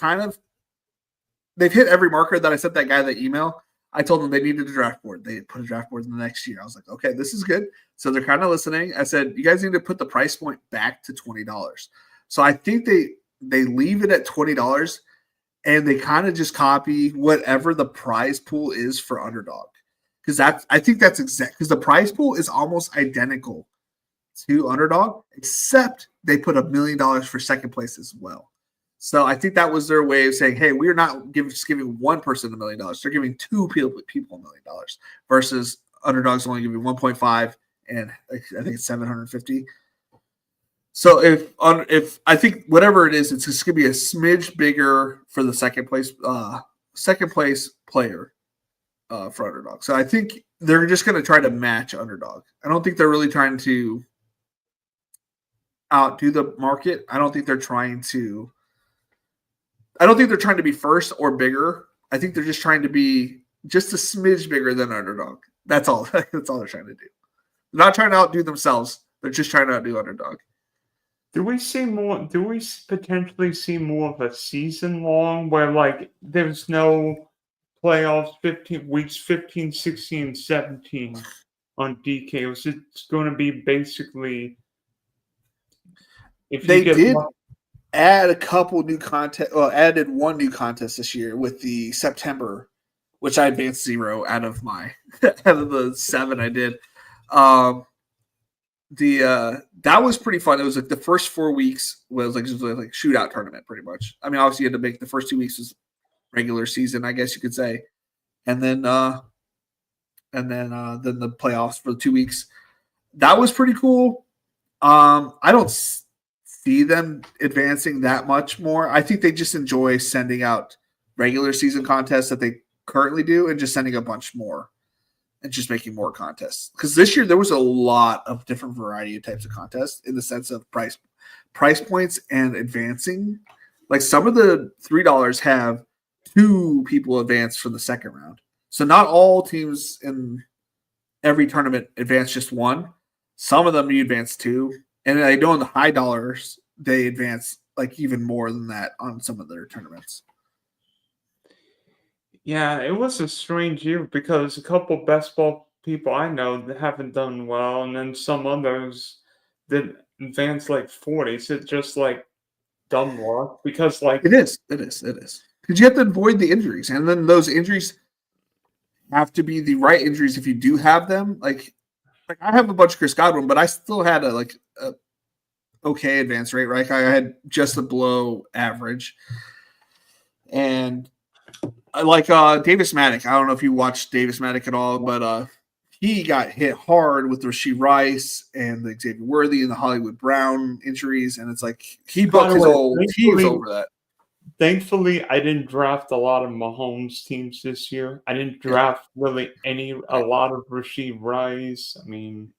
hit every marker that I sent that guy the email. I told them they needed a draft board. They put a draft board in the next year. I was like, okay, this is good. So they're kind of listening. I said, you guys need to put the price point back to $20. So I think they leave it at $20, and they kind of just copy whatever the prize pool is for underdog. Because I think that's exact. Because the prize pool is almost identical to underdog, except they put $1 million for second place as well. So I think that was their way of saying, hey, we're not just giving one person $1 million. They're giving 2 people $1 million versus underdogs only giving 1.5 and I think it's 750. So if I think whatever it is, it's just going to be a smidge bigger for the second place player for underdog. So I think they're just going to try to match underdog. I don't think they're really trying to outdo the market. I don't think they're trying to. I don't think they're trying to be first or bigger. I think they're just trying to be just a smidge bigger than underdog. That's all. That's all they're trying to do. They're not trying to outdo themselves. They're just trying to outdo underdog. Do we see more? Do we potentially see more of a season long where like there's no playoffs 15 weeks 15, 16, 17 on DK? Or is it going to be basically if you They get did add a couple new contest. Well, added one new contest this year with the September, which I advanced 0 out of my out of the 7 I did. That was pretty fun. It was like the first 4 weeks was like shootout tournament pretty much. I mean, obviously you had to make the first 2 weeks was regular season, I guess you could say, and then the playoffs for the 2 weeks. That was pretty cool. I don't see them advancing that much more. I think they just enjoy sending out regular season contests that they currently do and just sending a bunch more and just making more contests. Because this year there was a lot of different variety of types of contests in the sense of price points and advancing. Like some of the $3 have 2 people advance from the second round. So not all teams in every tournament advance just 1. Some of them you advance 2. And I know in the high dollars, they advance like even more than that on some of their tournaments. Yeah, it was a strange year because a couple best ball people I know that haven't done well, and then some others that advanced like 40s. It's just like dumb luck because like It is. Because you have to avoid the injuries. And then those injuries have to be the right injuries if you do have them. Like I have a bunch of Chris Godwin, but I still had a okay advance rate, right? I had just a below average. And I like Davis Maddock. I don't know if you watched Davis Maddock at all, but he got hit hard with Rashee Rice and the Xavier Worthy and the Hollywood Brown injuries. And it's like he booked his whole teams over that. Thankfully, I didn't draft a lot of Mahomes teams this year. I didn't draft really a lot of Rashee Rice. I mean,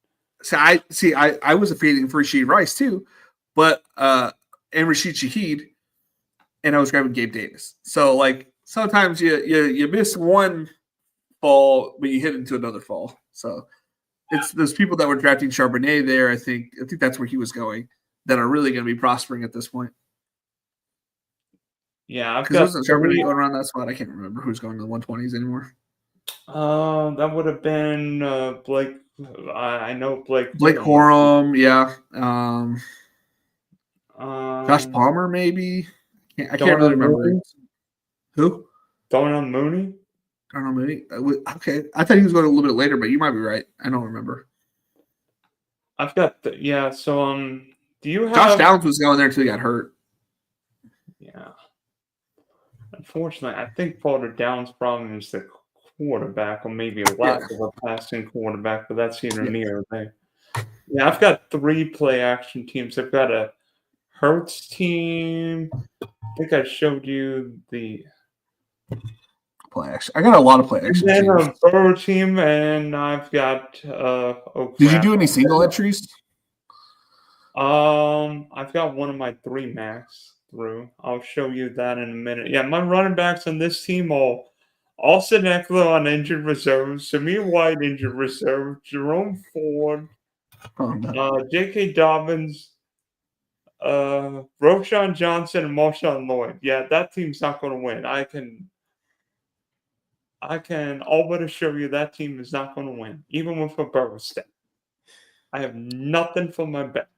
I was a fading for Rashee Rice too, but and Rashid Shaheed, and I was grabbing Gabe Davis. So like sometimes you miss one fall, but you hit into another fall. So it's those people that were drafting Charbonnet there. I think that's where he was going that are really going to be prospering at this point. Yeah, because wasn't Charbonnet going around that spot? I can't remember who's going to the 120s anymore. That would have been Blake. I know Blake. Blake Corum, yeah. Josh Palmer, maybe. I can't really remember. Mooney? Who? Darnell Mooney. Darnell Mooney. Okay, I thought he was going a little bit later, but you might be right. I don't remember. I've got yeah. So do you have? Josh Downs was going there until he got hurt. Yeah. Unfortunately, I think part of Downs' problem is the quarterback, or maybe a lack of a passing quarterback, but that's here or near there. Yeah, I've got 3 play action teams. I've got a Hurts team. I think I showed you the play action. I got a lot of play action. And then a Burrow team, and I've got Did you do any single entries? I've got one of my 3 max through. I'll show you that in a minute. Yeah, my running backs on this team are Austin Eckler on injured reserve, Samir White injured reserve, Jerome Ford, J.K. Dobbins, Roshan Johnson, and Marshawn Lloyd. Yeah, that team's not going to win. I can all but assure you that team is not going to win, even with a Burrow step. I have nothing for my backs.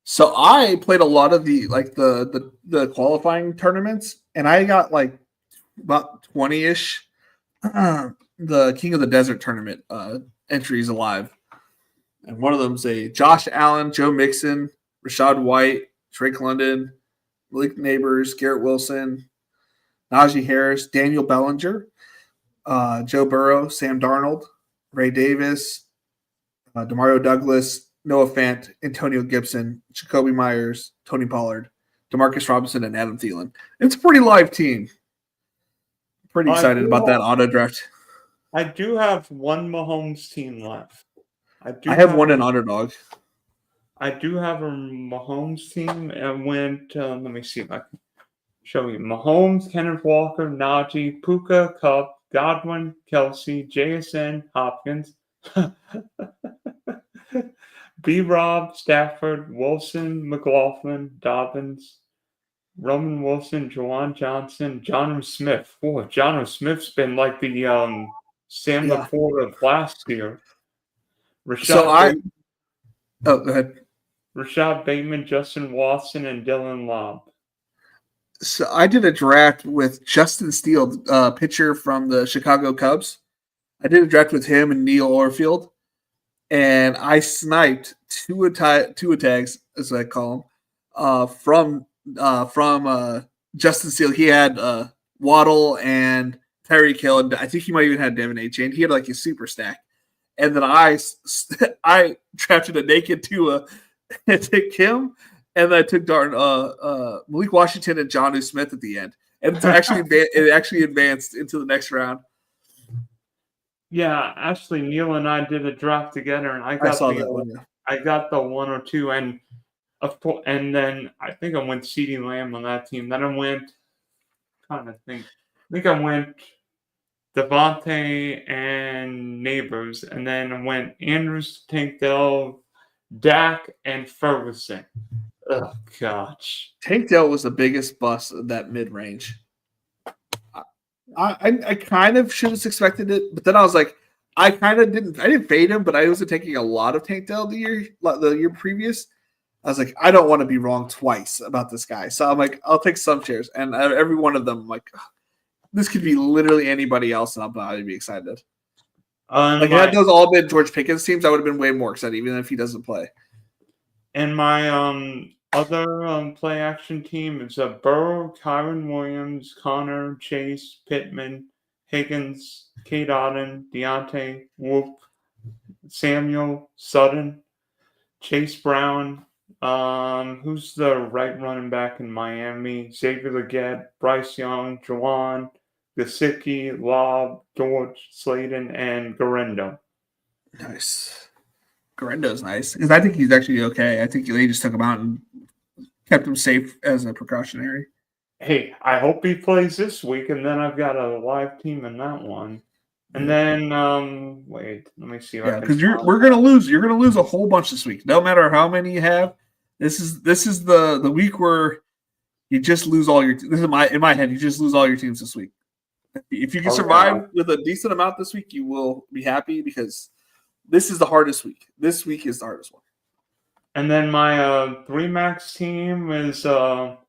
So I played a lot of the qualifying tournaments, and I got like about 20-ish the King of the Desert tournament entries alive. And one of them's a Josh Allen, Joe Mixon, Rashad White, Drake London, Malik Neighbors, Garrett Wilson, Najee Harris, Daniel Bellinger, Joe Burrow, Sam Darnold, Ray Davis, Demario Douglas, Noah Fant, Antonio Gibson, Jacoby Myers, Tony Pollard, Demarcus Robinson, and Adam Thielen. It's a pretty live team. Pretty excited about that auto draft. I do have one Mahomes team left. I have one in underdog. I do have a Mahomes team. And went. Let me see if I can show you. Mahomes, Kenneth Walker, Najee, Puka, Cup, Godwin, Kelsey, JSN, Hopkins, B. Rob, Stafford, Wilson, McLaughlin, Dobbins, Roman Wilson, Jawan Johnson, John Smith. Oh, John Smith's been like the Sam Yeah. LaPorta of last year. So go ahead. Rashad Bateman, Justin Watson, and Dylan Lobb. So I did a draft with Justin Steele, pitcher from the Chicago Cubs. I did a draft with him and Neil Orfield, and I sniped two tags, as I call them, from Justin Steele. He had Waddle and Tyreek Hill, and I think he might even had Devin A. Chain. He had like a super stack, and then I drafted a naked Tua and took him. And then I took Malik Washington and Jonnu Smith at the end, and it actually advanced into the next round. Yeah, actually, Neil and I did a draft together, and I saw that one. Yeah. I got the 1 or 2, and then I think I went CeeDee Lamb on that team. Then I went, trying to think, I think I went Devontae and Neighbors, and then I went Andrews, Tank Dell, Dak, and Ferguson. Oh gosh, Tank Dell was the biggest bust of that mid range. I kind of should have expected it, but then I was like, I didn't fade him, but I wasn't taking a lot of Tank Dell the year previous. I was like, I don't want to be wrong twice about this guy, so I'm like, I'll take some shares, and every one of them, I'm like, this could be literally anybody else, and I'll probably be excited. Had those all been George Pickens teams, I would have been way more excited, even if he doesn't play. And my other play action team is Burrow, Kyron Williams, Connor, Chase, Pittman, Higgins, Kate Otten, Deontay, Whoop, Samuel, Sutton, Chase Brown. Who's the right running back in Miami? Xavier Legette, Bryce Young, Jawan, Gesicki, Lobb, George, Slayton, and Garendo. Nice. Garendo's nice because I think he's actually okay. I think they just took him out and kept him safe as a precautionary. Hey, I hope he plays this week, and then I've got a live team in that one. And then, wait, let me see. Yeah, because we're gonna lose. You're gonna lose a whole bunch this week. No matter how many you have, this is the week where you just lose all your. This is in my head. You just lose all your teams this week. If you can survive with a decent amount this week, you will be happy because this is the hardest week. This week is the hardest one. And then my 3 max team is Tua,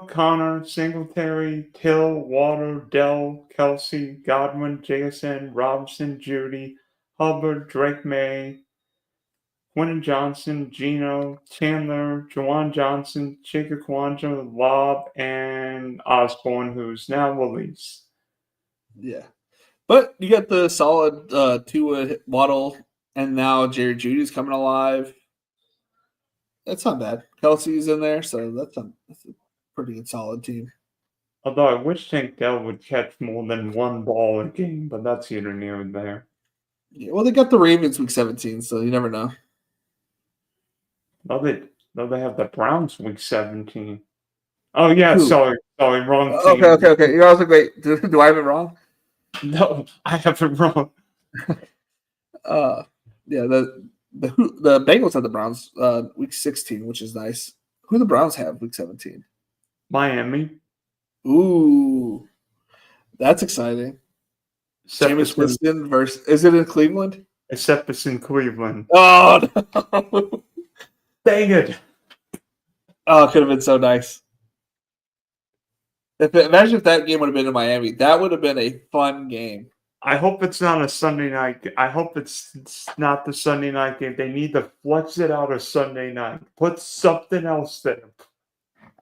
Connor, Singletary, Till, Water, Dell, Kelsey, Godwin, JSN, Robinson, Judy, Hubbard, Drake May, Quentin Johnson, Gino, Chandler, Jawan Johnson, Jacob Kwanzaa, Lobb, and Osborne, who's now released. Yeah. But you got the solid Tua, Waddle, and now Jerry Judy's coming alive. That's not bad. Kelsey's in there, so that's a pretty good solid team. Although I wish Tank Dell would catch more than one ball a game, but that's here or near there. Yeah, well, they got the Ravens week 17, so you never know. No, they have the Browns week 17. Oh yeah, sorry, wrong team. Okay. I was like, wait, do I have it wrong? No, I have it wrong. Yeah, the Bengals have the Browns week 16, which is nice. Who do the Browns have week 17? Miami. Ooh, that's exciting. Jameis Winston versus. Is it in Cleveland? Except it's in Cleveland. Oh no! Dang it! Oh, it could have been so nice. Imagine if that game would have been in Miami. That would have been a fun game. I hope it's not a Sunday night. I hope it's not the Sunday night game. They need to flex it out of Sunday night. Put something else there.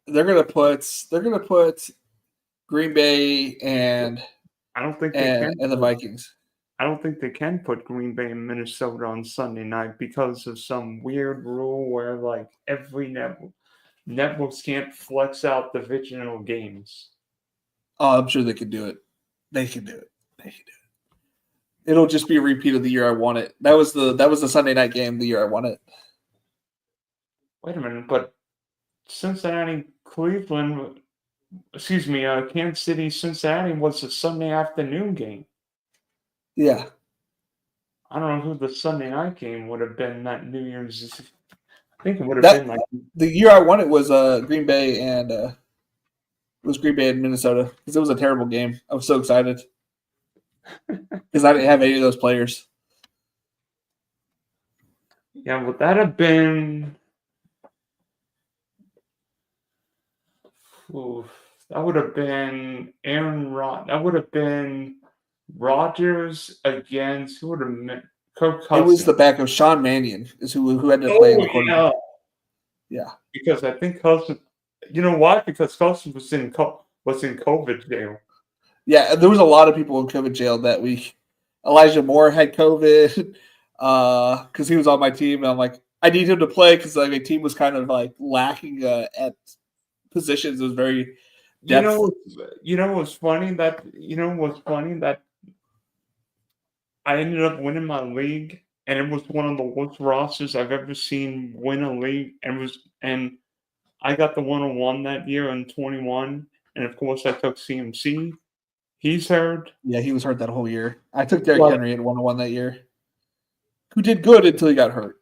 They're gonna put Green Bay and I don't think they can. And the Vikings. I don't think they can put Green Bay and Minnesota on Sunday night because of some weird rule where like every networks can't flex out divisional games. Oh, I'm sure they can do it. They can do it. It'll just be a repeat of the year I won it. That was the Sunday night game the year I won it. Wait a minute, but Cincinnati, Cleveland, excuse me, Kansas City, Cincinnati was a Sunday afternoon game. Yeah. I don't know who the Sunday night game would have been that New Year's. I think it would have been like the year I won it was Green Bay and Minnesota because it was a terrible game. I was so excited because I didn't have any of those players. Yeah, would that have been? Oof, that would have been That would have been Rodgers against who would have met Kirk It was Cousins. the back of Sean Mannion is who had to play in the quarterback. Yeah. Because I think Cousins. You know why? Because Cousins was in COVID jail. Yeah, there was a lot of people in COVID jail that week. Elijah Moore had COVID because he was on my team, and I'm like, I need him to play because like my team was kind of like lacking at positions. It was very depth. You know what's funny that I ended up winning my league, and it was one of the worst rosters I've ever seen win a league, and I got the 101 that year in 21, and of course I took CMC. He's hurt. Yeah, he was hurt that whole year. I took Derrick Henry at 101 that year, who did good until he got hurt.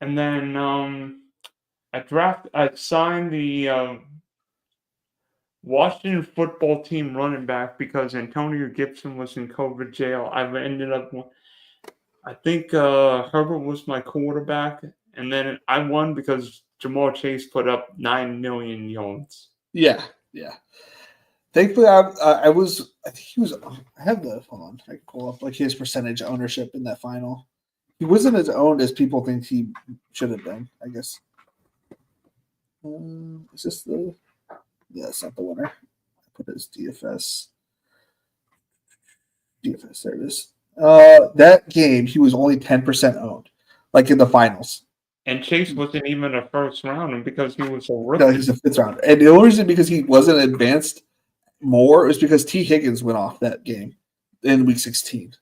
And then I signed the Washington football team running back because Antonio Gibson was in COVID jail. I think Herbert was my quarterback, and then I won because Jamar Chase put up 9 million yards. Yeah. Thankfully, I think he was. I have the hold on. I can pull up like his percentage ownership in that final. He wasn't as owned as people think he should have been. I guess. Is this the? Yeah, it's not the winner. I put his DFS. There it is. That game, he was only 10% owned, like in the finals. And Chase wasn't even a first rounder because he was a rookie. No, he was a fifth rounder. And the only reason because he wasn't advanced more is because T. Higgins went off that game in week 16.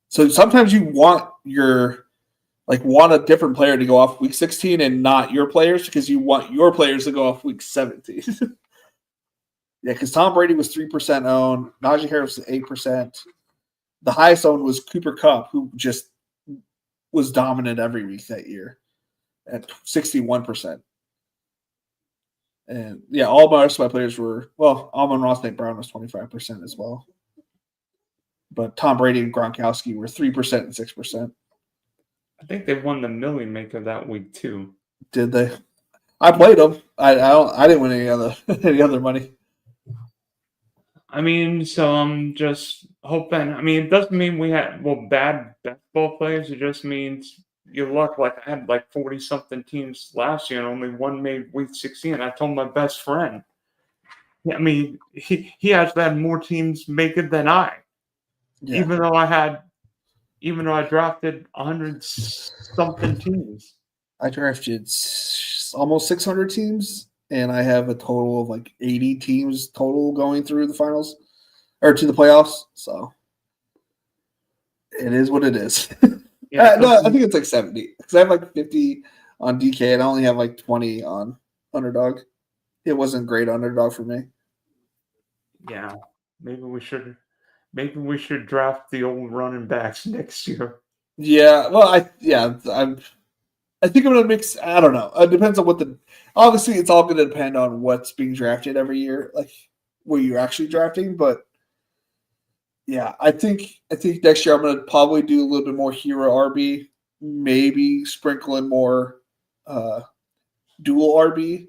So sometimes you want a different player to go off week 16 and not your players because you want your players to go off week 17. Yeah, because Tom Brady was 3% owned. Najee Harris was 8%. The highest owned was Cooper Kupp, who just was dominant every week that year at 61%. And yeah, all my rest of my players were Amon-Ra St. Brown was 25% as well. But Tom Brady and Gronkowski were 3% and 6%. I think they won the Million Maker that week too. Did they? I played them. I didn't win any other money. I mean, so I'm just hoping. I mean, it doesn't mean we had bad basketball players. It just means your luck. Like I had like 40-something teams last year, and only one made week 16. I told my best friend. I mean, he actually had more teams make it than I. Yeah. Even though I drafted 100-something teams. I drafted almost 600 teams. And I have a total of like 80 teams total going through the finals or to the playoffs. So it is what it is. Yeah, no, I think it's like 70 because I have like 50 on DK and I only have like 20 on Underdog. It wasn't great Underdog for me. Yeah, maybe we should draft the old running backs next year. Yeah, well, I think I'm gonna mix. I don't know. It depends on obviously, it's all gonna depend on what's being drafted every year, like where you're actually drafting. But yeah, I think next year I'm gonna probably do a little bit more hero RB, maybe sprinkle in more dual RB.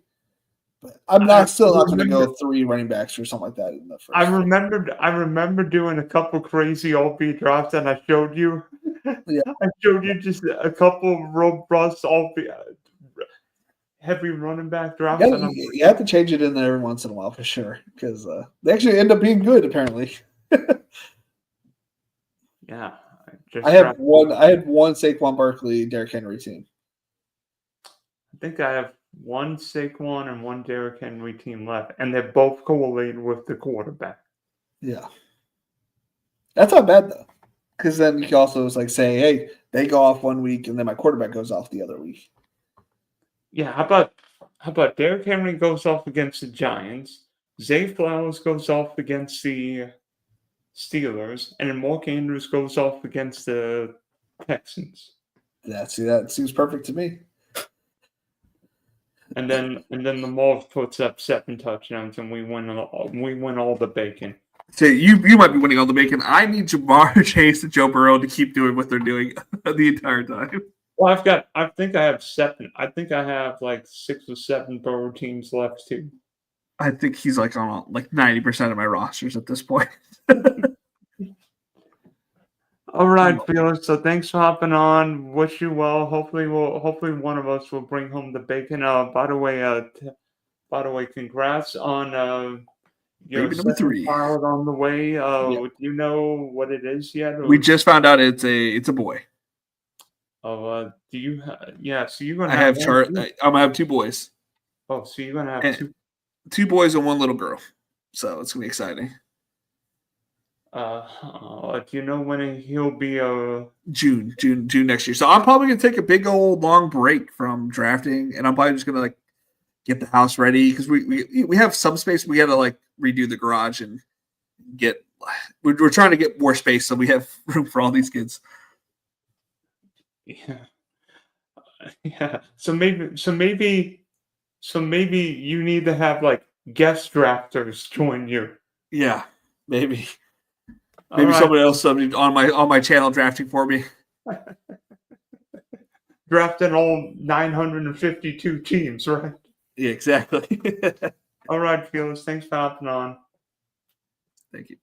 But I'm not gonna go 3 running backs or something like that in the first. I remember doing a couple crazy RB drafts, and I showed you. Yeah. I showed you just a couple robust heavy running back drafts. You have to change it in there every once in a while for sure because they actually end up being good apparently. Yeah, I had one Saquon Barkley, Derrick Henry team. I think I have one Saquon and one Derrick Henry team left, and they're both correlated with the quarterback. Yeah. That's not bad though, because then you can also like say, hey, they go off 1 week, and then my quarterback goes off the other week. Yeah, how about Derrick Henry goes off against the Giants, Zay Flowers goes off against the Steelers, and then Mark Andrews goes off against the Texans. That seems perfect to me. And then Lamar puts up 7 touchdowns, and we win all the bacon. So you might be winning all the bacon. I need Jamar Chase and Joe Burrow to keep doing what they're doing the entire time. Well, I think I have 7. I think I have like 6 or 7 Burrow teams left too. I think he's like on like 90% of my rosters at this point. All right, Felix. So thanks for hopping on. Wish you well. Hopefully one of us will bring home the bacon. By the way, congrats on your Baby number 3 pilot on the way. Do you know what it is yet? We just found out it's a boy. Oh, do you? Yeah. So you're gonna I have have I'm gonna have 2 boys. Oh, so you're gonna have 2 boys and 1 little girl. So it's gonna be exciting. Do you know when he'll be June next year. So I'm probably gonna take a big old long break from drafting, and I'm probably just gonna like get the house ready because we have some space. We got to like redo the garage and get. We're trying to get more space so we have room for all these kids. Yeah. Yeah. So maybe you need to have like guest drafters join you. Yeah, maybe. Maybe someone else on my channel drafting for me. Drafting all 952 teams, right? Yeah, exactly. All right, Felix. Thanks for hopping on. Thank you.